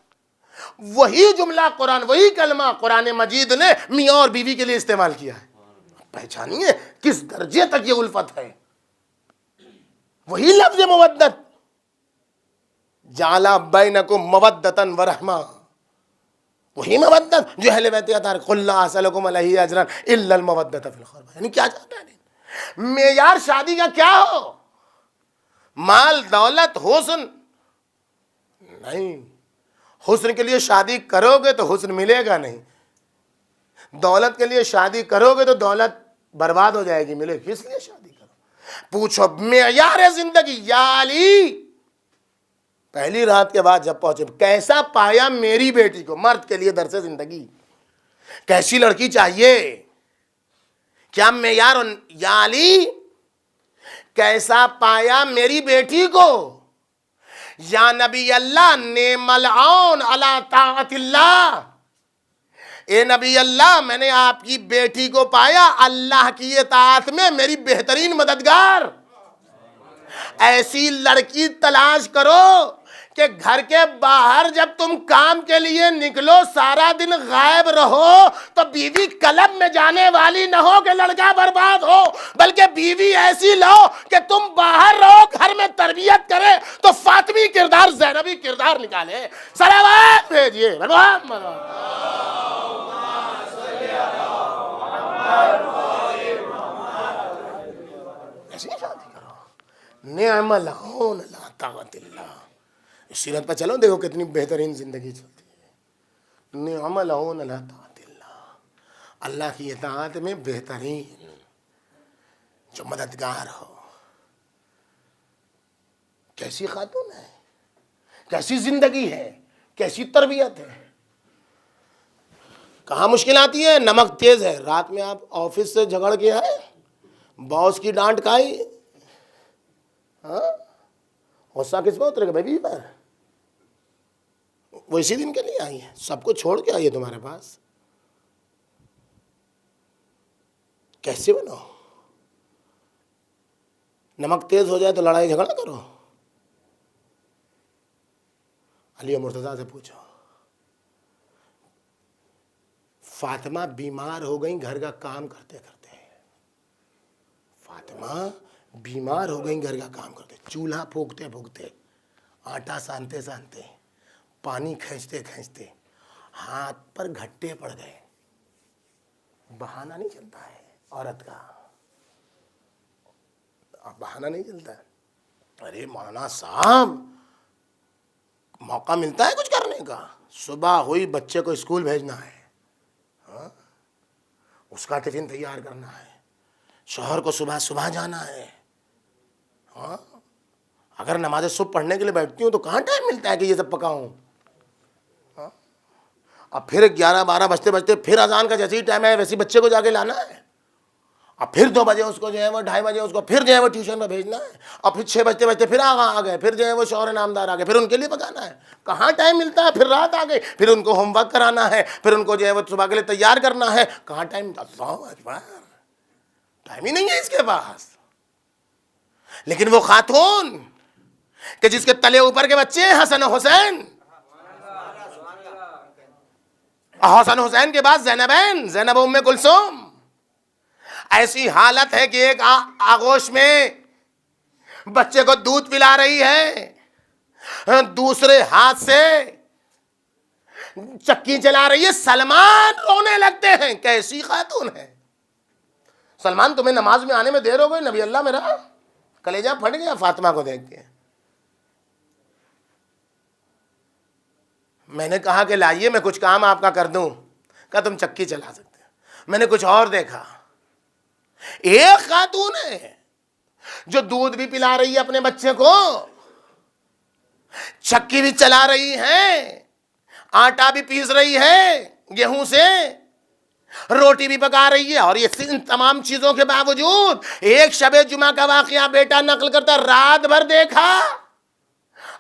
S1: وہی جملہ قرآن، وہی کلمہ قرآن مجید نے میاں اور بیوی کے لیے استعمال کیا ہے۔ پہچانیے کس درجے تک یہ الفت ہے۔ وہی لفظ مودت، جعل بینکم مودۃ ورحمہ، وہی مودت جو اہل بیت اطہار، قل لا اسألکم علیہ اجرا الا المودۃ فی القربى، یعنی کیا چاہتا ہے؟ معیار شادی کا کیا ہو؟ مال، دولت، حسن نہیں۔ حسن کے لیے شادی کرو گے تو حسن ملے گا نہیں، دولت کے لیے شادی کرو گے تو دولت برباد ہو جائے گی، ملے گی۔ کس لیے شادی کرو؟ پوچھو معیار زندگی، یا علی پہلی رات کے بعد جب پہنچے کیسا پایا میری بیٹی کو؟ مرد کے لیے درس زندگی، کیسی لڑکی چاہیے، کیا معیار؟ یا علی کیسا پایا میری بیٹی کو؟ یا نبی اللہ نعم العون علی طاعت اللہ، اے نبی اللہ میں نے آپ کی بیٹی کو پایا اللہ کی اطاعت میں میری بہترین مددگار۔ ایسی لڑکی تلاش کرو کہ گھر کے باہر جب تم کام کے لیے نکلو سارا دن غائب رہو تو بیوی کلب میں جانے والی نہ ہو کہ لڑکا برباد ہو، بلکہ بیوی ایسی لو کہ تم باہر رہو گھر میں تربیت کرے تو فاطمی کردار زینبی کردار نکالے. صلوات بھیجیے محمد. ایسی شادی کرو. نعم العون لا طاقت اللہ. سیرت پہ چلو دیکھو کتنی بہترین زندگی چلتی ہے. نعم العون لا طاقت اللہ. اللہ کی اطاعت میں بہترین جو مددگار ہو. کیسی خاتون ہے، کیسی زندگی ہے، کیسی تربیت ہے. کہاں مشکل آتی ہے؟ نمک تیز ہے. رات میں آپ آفس سے جھگڑ کے آئے، باس کی ڈانٹ کھائی، غصہ کس پہ اترے گا؟ بیوی پر. وہ اسی دن کے لیے آئی ہے، سب کو چھوڑ کے آئی ہے تمہارے پاس. کیسے بنو؟ نمک تیز ہو جائے تو لڑائی جھگڑا کرو. علی مرتضیٰ سے پوچھو. فاطمہ بیمار ہو گئی گھر کا کام کرتے کرتے. فاطمہ بیمار ہو گئی گھر کا کام کرتے، چولہا پھونکتے پھونکتے، آٹا سانتے سانتے، پانی کھینچتے کھینچتے ہاتھ پر گھٹے پڑ گئے. بہانہ نہیں چلتا ہے عورت کا. اب بہانہ نہیں چلتا ہے. ارے مولانا صاحب موقع ملتا ہے کچھ کرنے کا. صبح ہوئی بچے کو اسکول بھیجنا ہے، اس کا ٹفن تیار کرنا ہے، شوہر کو صبح صبح جانا ہے. اگر نماز صبح پڑھنے کے لیے بیٹھتی ہوں تو کہاں ٹائم ملتا ہے کہ یہ سب پکاؤں. اب پھر 11-12 بجتے بجتے پھر اذان کا جیسے ہی ٹائم ہے ویسے بچے کو جا کے لانا ہے. اب پھر 2 بجے اس کو جو ہے وہ 2:30 بجے اس کو پھر جو ہے وہ ٹیوشن میں بھیجنا ہے. اور پھر 6 بجتے بجتے پھر آگا آ گئے، پھر جو ہے وہ شوہر نامدار آ گئے، پھر ان کے لیے پکانا ہے. کہاں ٹائم ملتا ہے؟ پھر رات آ گئی، پھر ان کو ہوم ورک کرانا ہے، پھر ان کو جو ہے وہ صبح کے لیے تیار کرنا ہے. کہاں ٹائم؟ اللہ اکبر، ٹائم ہی نہیں ہے اس کے پاس. لیکن وہ خاتون کہ جس کے تلے اوپر کے بچے ہیں حسن و حسین، حسن حسین کے بعد زینبین، زینب ام کلثوم، ایسی حالت ہے کہ ایک آغوش میں بچے کو دودھ پلا رہی ہے، دوسرے ہاتھ سے چکی چلا رہی ہے. سلمان رونے لگتے ہیں. کیسی خاتون ہے؟ سلمان تمہیں نماز میں آنے میں دیر ہو گئی. نبی اللہ میرا کلیجہ پھٹ گیا فاطمہ کو دیکھ کے. میں نے کہا کہ لائیے میں کچھ کام آپ کا کر دوں. کہا تم چکی چلا سکتے ہیں. میں نے کچھ اور دیکھا. ایک خاتون ہے جو دودھ بھی پلا رہی ہے اپنے بچے کو، چکی بھی چلا رہی ہے، آٹا بھی پیس رہی ہے گیہوں سے، روٹی بھی پکا رہی ہے. اور یہ ان تمام چیزوں کے باوجود ایک شب جمعہ کا واقعہ بیٹا نقل کرتا، رات بھر دیکھا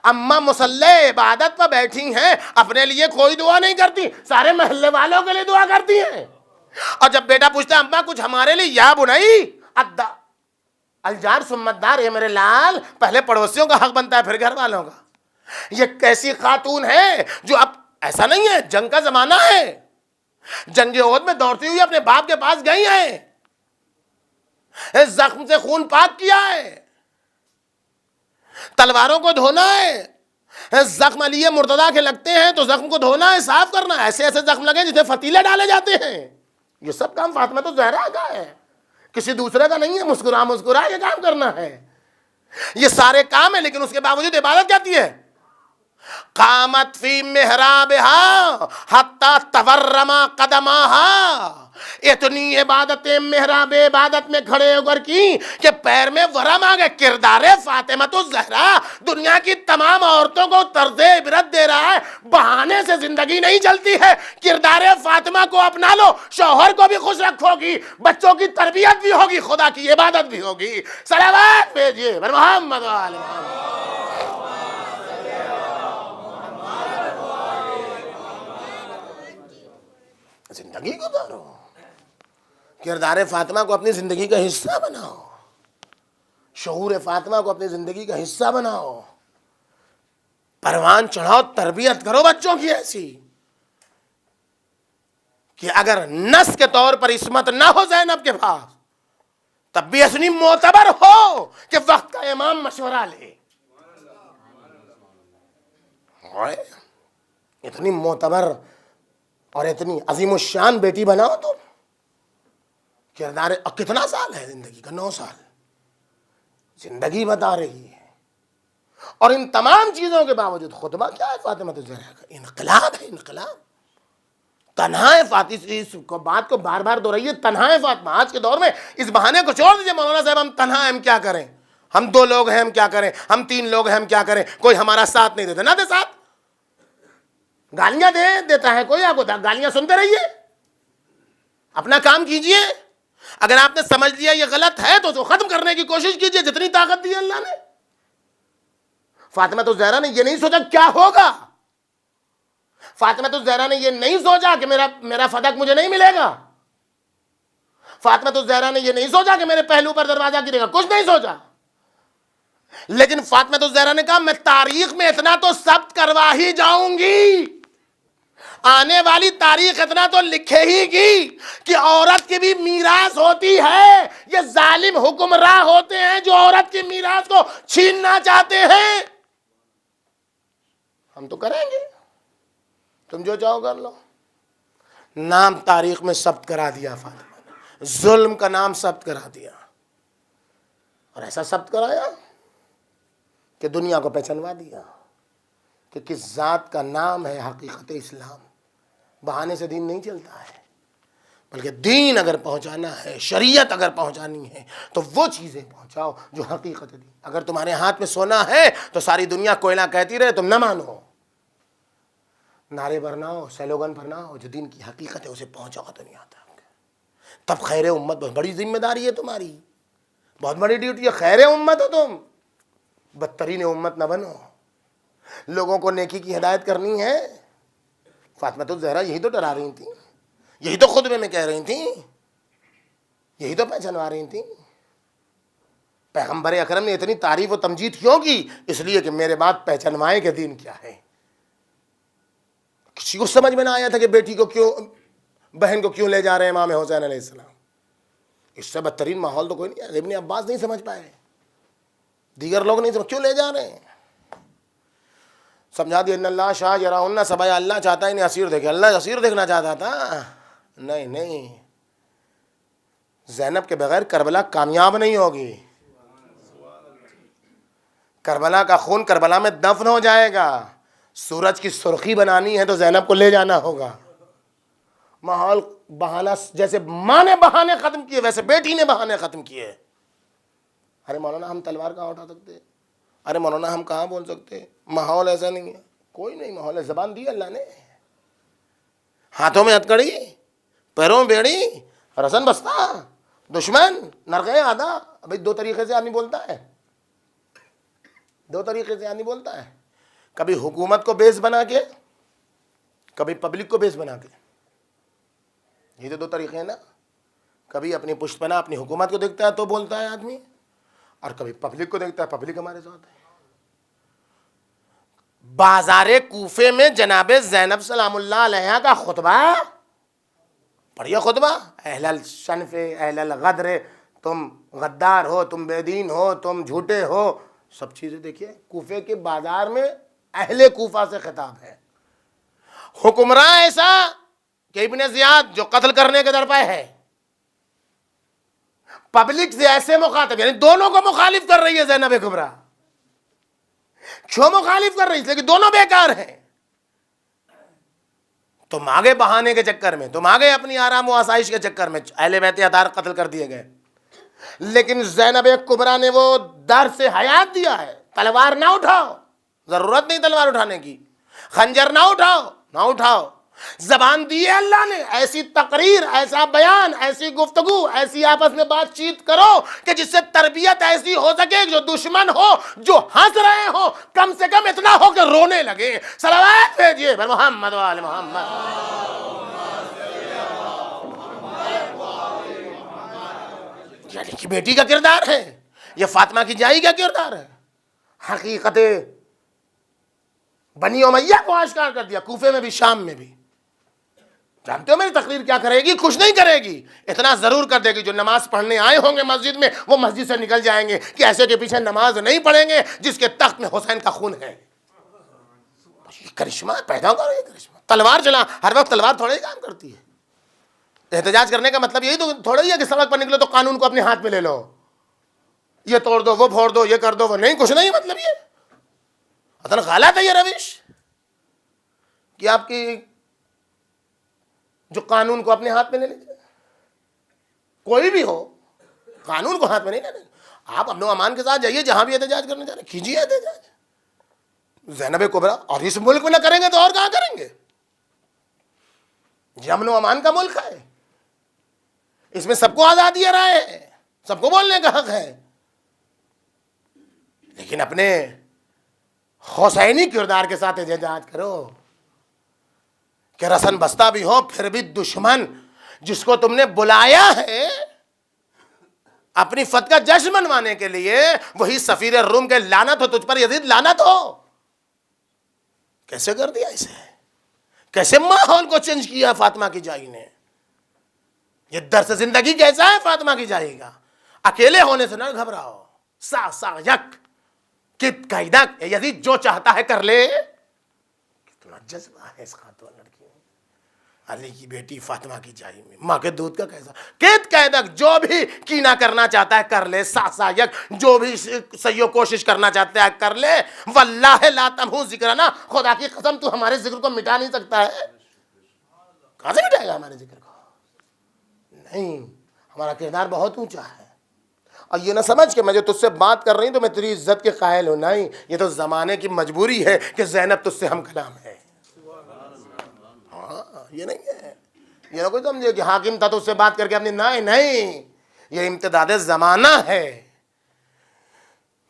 S1: اماں مصلی عبادت پر بیٹھی ہیں، اپنے لیے کوئی دعا نہیں کرتی، سارے محلے والوں کے لیے دعا کرتی ہیں. اور جب بیٹا پوچھتا اماں کچھ ہمارے لیے، یا بنائی الجار سمتدار، ہے میرے لال، پہلے پڑوسیوں کا حق بنتا ہے پھر گھر والوں کا. یہ کیسی خاتون ہے جو اب ایسا نہیں ہے جنگ کا زمانہ ہے، جنگ احد میں دوڑتی ہوئی اپنے باپ کے پاس گئی ہیں، زخم سے خون پاک کیا ہے، تلواروں کو دھونا ہے. زخم علی مرتضیٰ کے لگتے ہیں تو زخم کو دھونا ہے، صاف کرنا ہے. ایسے ایسے زخم لگے جسے فتیلے ڈالے جاتے ہیں. یہ سب کام فاطمہ تو زہرا کا ہے، کسی دوسرے کا نہیں ہے. مسکرا مسکرا یہ کام کرنا ہے. یہ سارے کام ہیں، لیکن اس کے باوجود عبادت کہتی ہے. قامت فی محرابہا حتی تورما قدماہا. اتنی عبادتیں محراب عبادت میں کھڑے ہو کر کی کہ پیر میں ورم آ گئے. کردار فاطمہ الزہرا دنیا کی تمام عورتوں کو طرز عبرت دے رہا ہے. بہانے سے زندگی نہیں چلتی ہے. کردار فاطمہ کو اپنا لو، شوہر کو بھی خوش رکھو گی، بچوں کی تربیت بھی ہوگی، خدا کی عبادت بھی ہوگی. صلوات بھیجیے محمد و آل محمد. زندگی گزارو، کردار فاطمہ کو اپنی زندگی کا حصہ بناؤ، شعور فاطمہ کو اپنی زندگی کا حصہ بناؤ. پروان چڑھاؤ، تربیت کرو بچوں کی ایسی کہ اگر نس کے طور پر عصمت نہ ہو زینب کے پاس تب بھی اتنی معتبر ہو کہ وقت کا امام مشورہ لے. اتنی معتبر اور اتنی عظیم الشان بیٹی بناؤ تم. کردار کتنا سال ہے زندگی کا؟ 9 سال زندگی بتا رہی ہے. اور ان تمام چیزوں کے باوجود خطبہ کیا ہے فاطمہ الزہرا کا؟ انقلاب ہے، انقلاب. تنہا ہے فاطمہ، اس بات کو بار بار دہرائیے، تنہا ہے فاطمہ. آج کے دور میں اس بہانے کو چھوڑ دیجیے، مولانا صاحب ہم تنہا ہیں ہم کیا کریں، ہم 2 لوگ ہیں ہم کیا کریں، ہم 3 لوگ ہیں ہم کیا کریں، کوئی ہمارا ساتھ نہیں دیتا. نہ دے ساتھ، گالیاں دیتا ہے کوئی، آپ کو گالیاں سنتے رہیے، اپنا کام کیجئے. اگر آپ نے سمجھ لیا یہ غلط ہے تو اس کو ختم کرنے کی کوشش کیجئے جتنی طاقت دی اللہ نے. فاطمہ الزہرا نے یہ نہیں سوچا کیا ہوگا، فاطمہ الزہرا نے یہ نہیں سوچا کہ میرا فدق مجھے نہیں ملے گا، فاطمہ الزہرا نے یہ نہیں سوچا کہ میرے پہلو پر دروازہ گرے گا، کچھ نہیں سوچا. لیکن فاطمہ الزہرا نے کہا میں تاریخ میں اتنا تو ثبت کروا ہی جاؤں گی، آنے والی تاریخ اتنا تو لکھے ہی گی کہ عورت کی بھی میراث ہوتی ہے. یہ ظالم حکمراں ہوتے ہیں جو عورت کی میراث کو چھیننا چاہتے ہیں. ہم تو کریں گے، تم جو چاہو کر لو. نام تاریخ میں ثبت کرا دیا فاطمہ نے، ظلم کا نام ثبت کرا دیا. اور ایسا ثبت کرایا کہ دنیا کو پہچانوا دیا کہ کس ذات کا نام ہے حقیقت اسلام. بہانے سے دین نہیں چلتا ہے، بلکہ دین اگر پہنچانا ہے، شریعت اگر پہنچانی ہے تو وہ چیزیں پہنچاؤ جو حقیقت دین. اگر تمہارے ہاتھ میں سونا ہے تو ساری دنیا کوئلہ کہتی رہے تم نہ مانو، نعرے پر نہ ہو، سلوگن پر نہ ہو، جو دین کی حقیقت ہے اسے پہنچاؤ دنیا تک. تب خیر امت، بہت بڑی ذمہ داری ہے تمہاری، بہت بڑی ڈیوٹی ہے. خیر امت ہو تم، بدترین امت نہ بنو. لوگوں کو نیکی کی ہدایت کرنی ہے. فاطمہ الزہرا یہی تو ڈرا رہی تھیں، یہی تو خطبے میں کہہ رہی تھیں، یہی تو پہچانوا رہی تھیں. پیغمبر اکرم نے اتنی تعریف و تمجید کیوں کی؟ اس لیے کہ میرے بعد پہچانوائے کہ دین کیا ہے. کسی کو سمجھ میں نہ آیا تھا کہ بیٹی کو کیوں، بہن کو کیوں لے جا رہے ہیں امام حسین علیہ السلام. اس سے بدترین ماحول تو کوئی نہیں ہے. ابن عباس نہیں سمجھ پائے، دیگر لوگ نہیں سمجھ کیوں لے جا رہے ہیں. سمجھا دیا ان اللہ شاہ یراؤن سبایا، اللہ چاہتا ہے انہیں اسیر دیکھے. اللہ اسیر دیکھنا چاہتا تھا؟ نہیں. زینب کے بغیر کربلا کامیاب نہیں ہوگی. کربلا کا خون کربلا میں دفن ہو جائے گا. سورج کی سرخی بنانی ہے تو زینب کو لے جانا ہوگا. ماحول بہانہ، جیسے ماں نے بہانے ختم کیے ویسے بیٹی نے بہانے ختم کیے. ارے مولانا ہم تلوار کہاں اٹھا سکتے، ارے مولانا ہم کہاں بول سکتے. ماحول ایسا نہیں ہے، کوئی نہیں ماحول ہے. زبان دی اللہ نے، ہاتھوں میں ہتھکڑی، پیروں میں بیڑی، رسن بستہ، دشمن، نرغے آدھا. بھائی 2 طریقے سے آدمی بولتا ہے، 2 طریقے سے آدمی بولتا ہے. کبھی حکومت کو بیس بنا کے، کبھی پبلک کو بیس بنا کے. یہ تو 2 طریقے ہیں نا. کبھی اپنی پشت پناہ اپنی حکومت کو دیکھتا ہے تو بولتا ہے آدمی، اور کبھی پبلک کو دیکھتا ہے، پبلک ہمارے ساتھ ہے. بازار کوفے میں جناب زینب سلام اللہ علیہ کا خطبہ پڑھیے. خطبہ اہل الشنف، اہل الغدر، تم غدار ہو، تم بے دین ہو، تم جھوٹے ہو، سب چیزیں دیکھیے. کوفے کے بازار میں اہل کوفہ سے خطاب ہے. حکمراں ایسا کہ ابن زیاد جو قتل کرنے کے درپے ہے، پبلک سے ایسے مخاطب، یعنی دونوں کو مخالف کر رہی ہے زینب کبریٰ. کیوں مخالف کر رہی ہے؟ اس لیے کہ دونوں بیکار ہیں. تم آگے بہانے کے چکر میں، تم آگے اپنی آرام و آسائش کے چکر میں اہل بیت اطہار قتل کر دیے گئے. لیکن زینب کبریٰ نے وہ در سے حیات دیا ہے. تلوار نہ اٹھاؤ، ضرورت نہیں تلوار اٹھانے کی. خنجر نہ اٹھاؤ. زبان دی ہے اللہ نے، ایسی تقریر، ایسا بیان، ایسی گفتگو، ایسی آپس میں بات چیت کرو کہ جس سے تربیت ایسی ہو سکے جو دشمن ہو، جو ہنس رہے ہو، کم سے کم اتنا ہو کہ رونے لگے. صلوات بھیجیے محمد وآل محمد. یعنی کہ بیٹی کا کردار ہے، یہ فاطمہ کی جائی کا کردار ہے. حقیقت بنی امیہ کو آشکار کر دیا، کوفے میں بھی شام میں بھی. جانتے ہو میری تقریر کیا کرے گی؟ کچھ نہیں کرے گی، اتنا ضرور کر دے گی جو نماز پڑھنے آئے ہوں گے مسجد میں وہ مسجد سے نکل جائیں گے کہ ایسے کے پیچھے نماز نہیں پڑھیں گے جس کے تخت میں حسین کا خون ہے. یہ کرشمہ پیدا کرو، یہ کرشمہ. تلوار چلا، ہر وقت تلوار تھوڑے ہی کام کرتی ہے. احتجاج کرنے کا مطلب یہی تو تھوڑا ہی ہے کہ سڑک پر نکلو تو قانون کو اپنے ہاتھ میں لے لو، یہ توڑ دو، وہ پھوڑ دو، یہ کر دو، وہ نہیں. کچھ نہیں مطلب یہ اتنا غلط ہے یہ روش کہ آپ کی جو قانون کو اپنے ہاتھ میں لے لیتے. کوئی بھی ہو قانون کو ہاتھ میں نہیں لینا. آپ امن و امان کے ساتھ جائیے، جہاں بھی احتجاج کرنے جا رہے ہیں کیجیے احتجاج. زینب کبریٰ اور اس ملک میں نہ کریں گے تو اور کہاں کریں گے؟ یہ امن و امان کا ملک ہے، اس میں سب کو آزادی رائے ہے، سب کو بولنے کا حق ہے. لیکن اپنے حسینی کردار کے ساتھ احتجاج کرو کہ رسن بستہ بھی ہو پھر بھی دشمن جس کو تم نے بلایا ہے اپنی فتح کا جشن منوانے کے لیے، وہی سفیر روم کے لعنت ہو تجھ پر یزید، لعنت ہو. کیسے کر دیا اسے؟ کیسے ماحول کو چینج کیا فاطمہ کی جائی نے؟ یہ درس زندگی کیسا ہے فاطمہ کی جائی کا؟ اکیلے ہونے سے نہ گھبراؤ. سا سا یک کت قیدک، یزید جو چاہتا ہے کر لے. کتنا جذبہ ہے اس خاتون لڑکی میں. علی کی بیٹی فاطمہ کی جائی میں ماں کے دودھ کا کیسا کت قیدک، جو بھی کینا کرنا چاہتا ہے کر لے. سا سا یک جو بھی سیو کوشش کرنا چاہتا ہے کر لے. واللہ لا تمحو ذکرنا، خدا کی قسم تو ہمارے ذکر کو مٹا نہیں سکتا ہے. کہاں سے مٹائے گا ہمارے ذکر کو؟ نہیں، ہمارا کردار بہت اونچا ہے. اور یہ نہ سمجھ کہ میں جو تجھ سے بات کر رہی ہوں تو میں تیری عزت کے قائل ہوں. نہیں، یہ تو زمانے کی مجبوری ہے کہ زینب تجھ سے ہم کلام ہے. ہاں یہ نہیں ہے، یہ نہ کوئی سمجھے کہ حاکم تھا تو اس سے بات کر کے اپنی. نہیں، یہ امتداد زمانہ ہے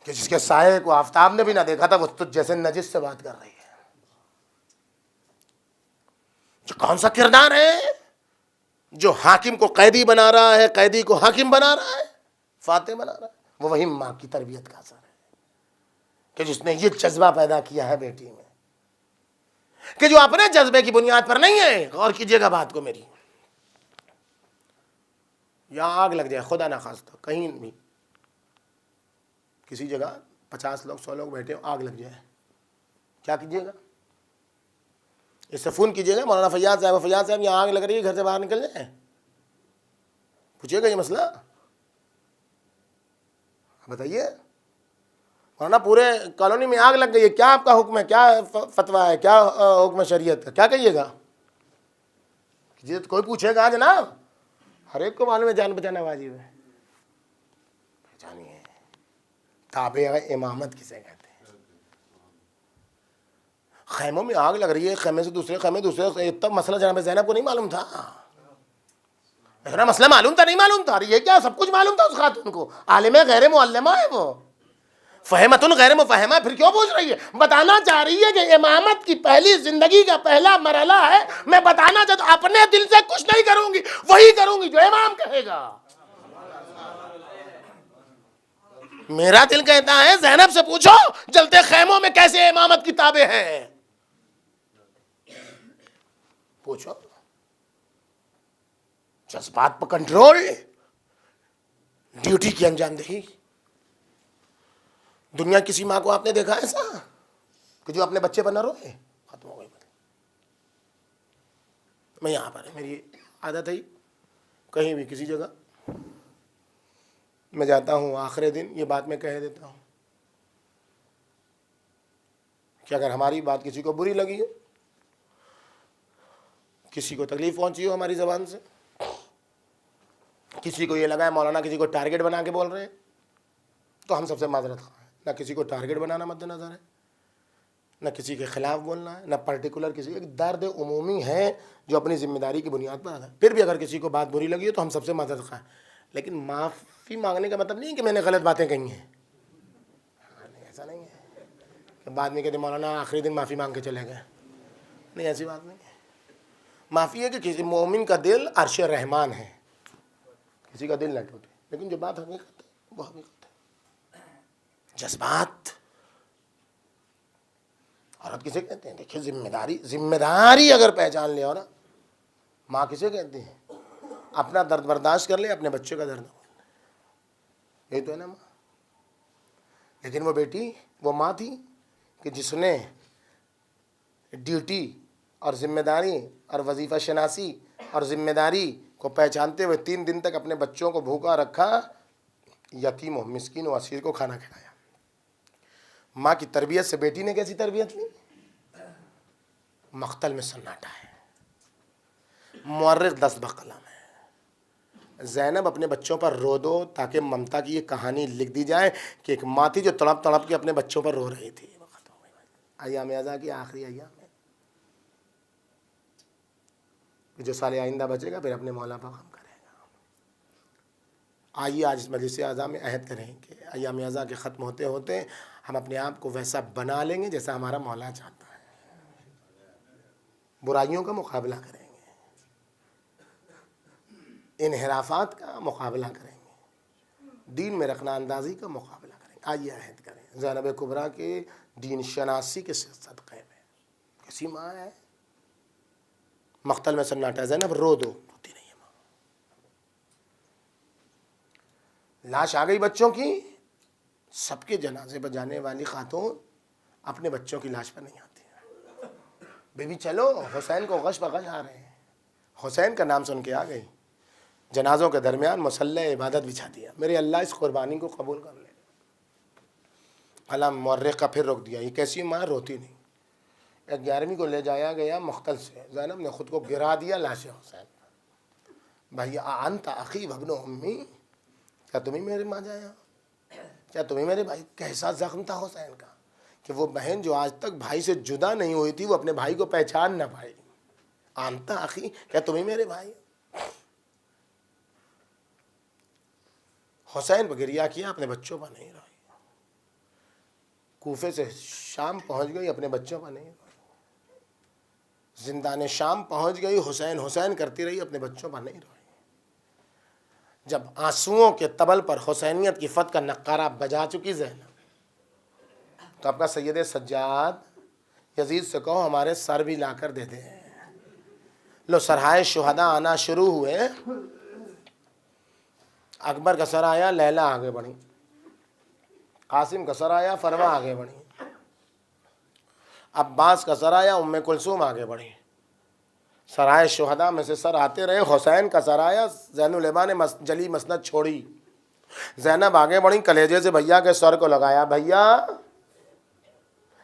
S1: کہ جس کے سائے کو آفتاب نے بھی نہ دیکھا تھا وہ تجھ جیسے نجس سے بات کر رہی ہے. جو کون سا کردار ہے جو حاکم کو قیدی بنا رہا ہے، قیدی کو حاکم بنا رہا ہے، فاتح بنا رہا ہے؟ وہ وہی ماں کی تربیت کا اثر ہے کہ جس نے یہ جذبہ پیدا کیا ہے بیٹی میں کہ جو اپنے جذبے کی بنیاد پر نہیں ہے. غور کیجیے گا بات کو میری. یہاں آگ لگ جائے خدا نہ خواستہ، کہیں بھی کسی جگہ 50 لوگ 100 لوگ بیٹھے ہو، آگ لگ جائے، کیا کیجیے گا؟ اس سے فون کیجیے گا مولانا فیاض صاحب، فیاض صاحب یہاں آگ لگ رہی ہے، گھر سے باہر نکل جائیں. پوچھیے گا یہ مسئلہ؟ بتائیے مولانا پورے کالونی میں آگ لگ گئی ہے، کیا آپ کا حکم ہے، کیا فتویٰ ہے، کیا حکم ہے شریعت کا؟ کیا کہیے گا؟ کوئی پوچھے گا جناب؟ ہر ایک کو معلوم ہے جان بچانا واجب ہے. جانیے تابع امامت کسے کہتے ہیں؟ خیموں میں آگ لگ رہی ہے، خیمے سے دوسرے خیمے، دوسرے تب مسئلہ جناب زینب کو نہیں معلوم تھا. اتنا مسئلہ معلوم تھا؟ نہیں معلوم تھا. یہ کیا سب کچھ معلوم تھا اس خاتون کو؟ عالم غیر معلمہ ہے وہ، فہمتن غیر مفہمہ. پھر کیوں پوچھ رہی ہے؟ بتانا چاہ رہی ہے کہ امامت کی پہلی زندگی کا پہلا مرحلہ ہے. میں بتانا چاہتا ہوں اپنے دل سے کچھ نہیں کروں گی، وہی کروں گی جو امام کہے گا. میرا دل کہتا ہے زینب سے پوچھو جلتے خیموں میں کیسے امامت کی تابع ہے، پوچھو. جذبات پر کنٹرول، ڈیوٹی کی انجام دہی. دنیا کسی ماں کو آپ نے دیکھا ایسا کہ جو اپنے بچے پر نہ روئے؟ ختم ہو گئی. میں یہاں پر میری عادت ہے کہیں بھی کسی جگہ میں جاتا ہوں آخری دن یہ بات میں کہہ دیتا ہوں کہ اگر ہماری بات کسی کو بری لگی ہو، کسی کو تکلیف پہنچی ہو ہماری زبان سے، کسی کو یہ لگا ہے مولانا کسی کو ٹارگٹ بنا کے بول رہے ہیں، تو ہم سب سے معذرت خواہ ہیں. نہ کسی کو ٹارگٹ بنانا مد نظر ہے، نہ کسی کے خلاف بولنا ہے، نہ پرٹیکولر کسی. ایک درد عمومی ہے جو اپنی ذمہ داری کی بنیاد پر آتا ہے. پھر بھی اگر کسی کو بات بری لگی ہو تو ہم سب سے معذرت خواہ ہیں. لیکن معافی مانگنے کا مطلب نہیں کہ میں نے غلط باتیں کہی ہیں. ایسا نہیں ہے کہ بعد میں کہتے مولانا آخری دن معافی مانگ کے چلے گئے. نہیں، ایسی بات نہیں ہے. معافی ہے کہ کسی مومن کا دل عرش رحمان ہے، کسی کا دل نہ ٹوٹے. لیکن جو بات حقیقت ہے وہ حقیقت ہے. جذبات عورت کسے کہتے ہیں؟ دیکھیے ذمہ داری اگر پہچان لے ہو نا، ماں کسے کہتے ہیں؟ اپنا درد برداشت کر لے، اپنے بچے کا درد، یہی تو ہے نا ماں۔ لیکن وہ بیٹی، وہ ماں تھی کہ جس نے ڈیوٹی اور ذمہ داری اور وظیفہ شناسی اور ذمہ داری کو پہچانتے ہوئے 3 دن تک اپنے بچوں کو بھوکا رکھا، یتیم و مسکین و اسیر کو کھانا کھلایا۔ ماں کی تربیت سے بیٹی نے کیسی تربیت لی؟ مقتل میں سناٹا ہے، مورخ دست بقلم ہے۔ زینب اپنے بچوں پر رو دو تاکہ ممتا کی یہ کہانی لکھ دی جائے کہ ایک ماں تھی جو تڑپ تڑپ کے اپنے بچوں پر رو رہی تھی۔ وقت ہو گئی، ایام ازاں کی آخری ایام ہے، جو سال آئندہ بچے گا پھر اپنے مولا پر غم کرے گا۔ آئیے آج اس مجلس اعزاں میں عہد کریں کہ ایام ازاں کے ختم ہوتے ہوتے ہم اپنے آپ کو ویسا بنا لیں گے جیسا ہمارا مولا چاہتا ہے، برائیوں کا مقابلہ کریں گے، انحرافات کا مقابلہ کریں گے، دین میں رکھنا اندازی کا مقابلہ کریں گے۔ آئیے عہد کریں زینب کبریٰ کے دین شناسی کے صدقے میں۔ کیسی ماں ہے؟ مقتل میں سناٹا، زینب رو دو، روتی نہیں ہے ماں۔ لاش آ گئی بچوں کی، سب کے جنازے پر جانے والی خاتون اپنے بچوں کی لاش پر نہیں آتی۔ بیوی چلو، حسین کو غش بغش آ رہے ہیں، حسین کا نام سن کے آ گئی، جنازوں کے درمیان مصلی عبادت بچھا دیا۔ میرے اللہ اس قربانی کو قبول کر لے۔ علم مورخ کا پھر روک دیا، یہ کیسی ماں روتی نہیں۔ 11ویں کو لے جایا گیا مقتل سے، زینب نے خود کو گرا دیا لاش حسین پر۔ بھائی انت اخی و ابن امی، کیا تمہیں میری ماں جایا؟ کیا تمہیں میرے بھائی؟ کیسا زخم تھا حسین کا کہ وہ بہن جو آج تک بھائی سے جدا نہیں ہوئی تھی وہ اپنے بھائی کو پہچان نہ پائی۔ انت اخی، کیا تمہیں میرے بھائی؟ حسین پر گریہ کیا، اپنے بچوں پر نہیں روئی۔ کوفے سے شام پہنچ گئی، اپنے بچوں پر نہیں روئی۔ زندان شام پہنچ گئی، حسین حسین کرتی رہی، اپنے بچوں پر نہیں روئی۔ جب آنسوؤں کے طبل پر حسینیت کی فتح کا نقارہ بجا چکی زینب، تو آپ کا سید سجاد یزید سے کہو ہمارے سر بھی لا کر دے دیں۔ لو سرہائے شہداء آنا شروع ہوئے، اکبر کا سر آیا، لیلا آگے بڑھی، قاسم کا سر آیا، فروا آگے بڑھی، عباس کا سر آیا، ام کلثوم آگے بڑھی۔ سرائے شہداء میں سے سر آتے رہے، حسین کا سر آیا، زین العبا نے جلی مسند چھوڑی، زینب آگے بڑھی، کلیجے سے بھیا کے سر کو لگایا، بھیا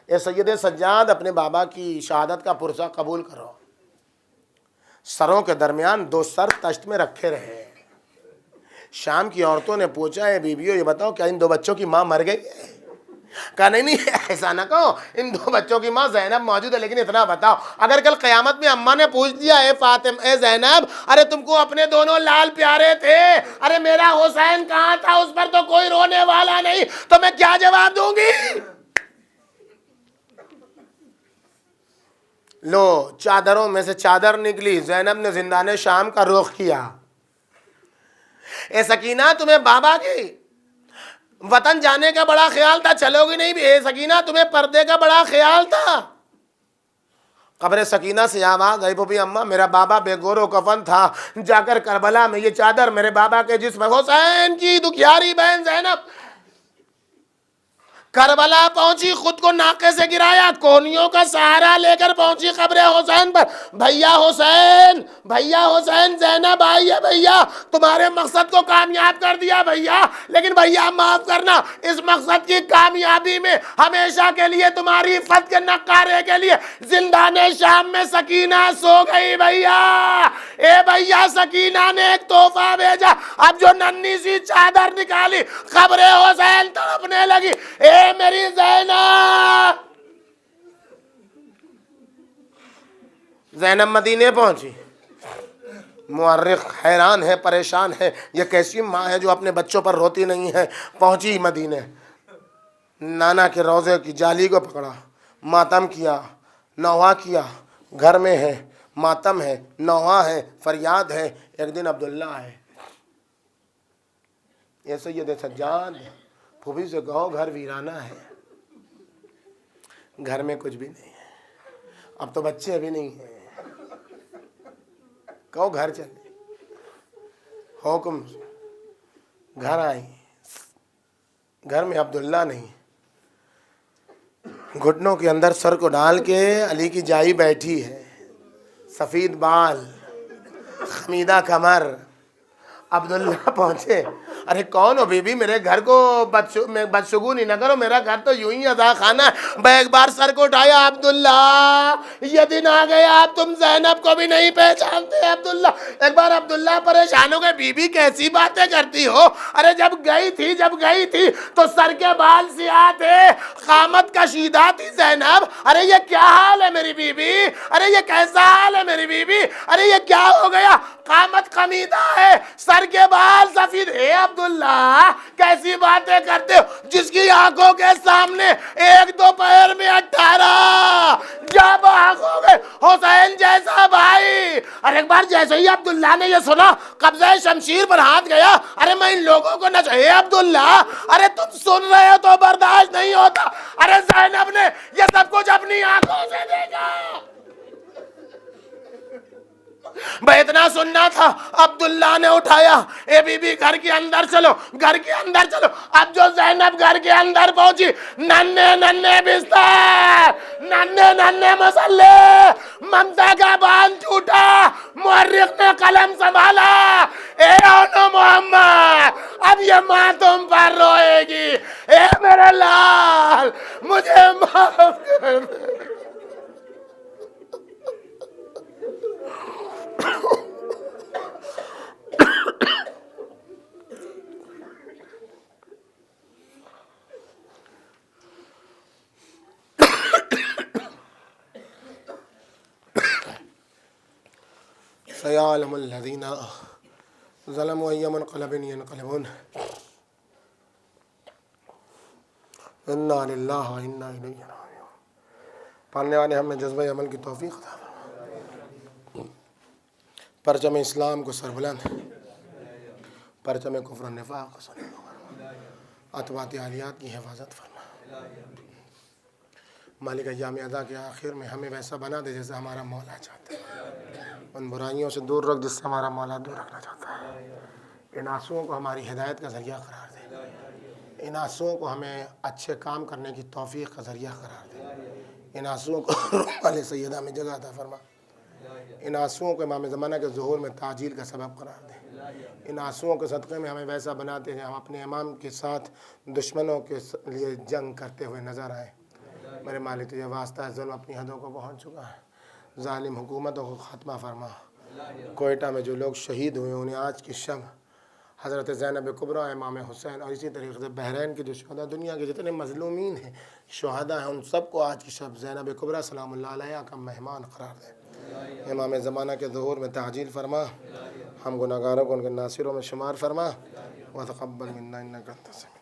S1: اے سید سجاد اپنے بابا کی شہادت کا پرسہ قبول کرو۔ سروں کے درمیان 2 سر تشت میں رکھے رہے۔ شام کی عورتوں نے پوچھا، اے بیویو یہ بتاؤ کیا ان 2 بچوں کی ماں مر گئی؟ کہا نہیں ایسا نہ کہو، ان 2 بچوں کی ماں زینب موجود ہے، لیکن اتنا بتاؤ اگر کل قیامت میں اماں نے پوچھ دیا، اے فاطمہ، اے زینب، ارے تم کو اپنے دونوں لال پیارے تھے، ارے میرا حسین کہاں تھا؟ اس پر تو کوئی رونے والا نہیں، تو میں کیا جواب دوں گی؟ لو چادروں میں سے چادر نکلی، زینب نے زندان شام کا رخ کیا۔ اے سکینہ تمہیں بابا کی وطن جانے کا بڑا خیال تھا، چلو گی نہیں بھی؟ اے سکینہ تمہیں پردے کا بڑا خیال تھا؟ قبر سکینہ سے آواز آئی، بھوپی اماں میرا بابا بے گور و کفن تھا، جا کر کربلا میں یہ چادر میرے بابا کے جسم، حسین کی دکھیاری بہن زینب کربلا پہنچی، خود کو ناقے سے گرایا، کونیوں کا سہارا لے کر پہنچی قبر حسین پر، بھیا حسین، بھیا حسین، زینب آئی ہے بھیا، تمہارے مقصد کو کامیاب کر دیا بھیا، لیکن بھیا معاف کرنا، اس مقصد کی کامیابی میں ہمیشہ کے لیے تمہاری فتح کے نقارے کے لیے زندان شام میں سکینہ سو گئی بھیا۔ اے بھیا سکینہ نے ایک تحفہ بھیجا، اب جو ننھی سی چادر نکالی، قبر حسین تڑپنے لگی، اے میری زینب۔ زینب مدینے پہنچی، مورخ حیران ہے، پریشان ہے، یہ کیسی ماں ہے جو اپنے بچوں پر روتی نہیں ہے۔ پہنچی مدینے، نانا کے روضے کی جالی کو پکڑا، ماتم کیا، نوحہ کیا، گھر میں ہے، ماتم ہے، نوحہ ہے، فریاد ہے۔ ایک دن عبداللہ ہے، یہ سید سجاد پھوپھی سے کہو گھر ویرانہ ہے، گھر میں کچھ بھی نہیں ہے، اب تو بچے ابھی نہیں ہیں، کہو گھر چلے، حکم گھر آئی، گھر میں عبداللہ نہیں، گھٹنوں کے اندر سر کو ڈال کے علی کی جائی بیٹھی ہے، سفید بال، خمیدہ کمر. عبداللہ پہنچے، ارے کون ہو بی بی؟ میرے گھر کو بدشگونی نہ کرو، میرا گھر تو یوں ہی عزا خانہ ہے. ایک بار سر کو اٹھایا، عبداللہ یہ دن آ گیا تم زینب کو بھی نہیں پہچانتے. عبداللہ ایک بار عبداللہ پریشان ہو گئے، بی بی کیسی باتیں کرتی ہو؟ ارے جب گئی تھی تو سر کے بال سیاہ تھے، قامت کشیدہ تھی زینب. ارے یہ کیا حال ہے میری بی بی؟ ارے یہ کیسا حال ہے میری بی بی؟ ارے یہ کیا ہو گیا؟ قامت خمیدہ ہے، سر کے بال سفید. اے عبداللہ کیسی باتیں کرتے ہو؟ جس کی آنکھوں کے سامنے ایک دوپہر میں 18 جب آنکھوں میں حسین جیسا بھائی. اور ایک بار جیسے ہی عبداللہ نے یہ سنا، قبضہ شمشیر پر ہاتھ گیا. ارے میں ان لوگوں کو نہ چاہیے عبداللہ، ارے تم سن رہے ہو تو برداشت نہیں ہوتا. ارے زینب نے یہ سب کچھ اپنی آنکھوں سے دیکھا. بھائی اتنا سننا تھا، عبداللہ نے اٹھایا، اے بی بی گھر کے اندر چلو، گھر کے اندر چلو. اب جو زینب گھر کے اندر پہنچی، ننھے بستر، ننھے مسلے، ممتا کا باندھ ٹوٹا. مورخ نے قلم سنبھالا، اے اونو محمد اب یہ ماں تم پر روئے گی. اے میرے لال مجھے معاف کر دے. سيعلم الذين ظلموا أي منقلب ينقلبون. انا للہ وانا الیہ راجعون. پڑھنے والے ہمیں جذبہ عمل کی توفیق عطا فرما. پرچم اسلام کو سربلند، پرچم کفر و نفاق کو سنگ فرما. اطباط عالیات کی حفاظت فرما. مالک ایام ادا کے آخر میں ہمیں ویسا بنا دے جیسا ہمارا مولا چاہتا ہے. ان برائیوں سے دور رکھ جس سے ہمارا مولا دور رکھنا چاہتا ہے. ان آنسوؤں کو ہماری ہدایت کا ذریعہ قرار دے. ان آنسوؤں کو ہمیں اچھے کام کرنے کی توفیق کا ذریعہ قرار دے. ان آنسوؤں کو والے سیدہ میں جگہ عطا فرما. ان آنسوؤں کو امام زمانہ کے ظہور میں تعجیل کا سبب قرار دے. ان آنسوؤں کے صدقے میں ہمیں ویسا بناتے ہیں ہم اپنے امام کے ساتھ دشمنوں کے لیے جنگ کرتے ہوئے نظر آئیں. میرے مالک تجھے واسطہ ہے، ظلم اپنی حدوں کو پہنچ چکا ہے. ظالم حکومتوں کو خاتمہ فرما. کوئٹہ میں جو لوگ شہید ہوئے انہیں آج کی شب حضرت زینب کبریٰ، امام حسین، اور اسی طریقے سے بحرین کے جو شہداء، دنیا کے جتنے مظلومین ہیں شہداء ہیں، ان سب کو آج کی شب زینب کبریٰ سلام اللہ علیہا کا مہمان قرار دے. امام زمانہ کے ظہور میں تعجیل فرما. ہم گناہگاروں کو ان کے ناصروں میں شمار فرما. وتقبل منا انک انت السمیع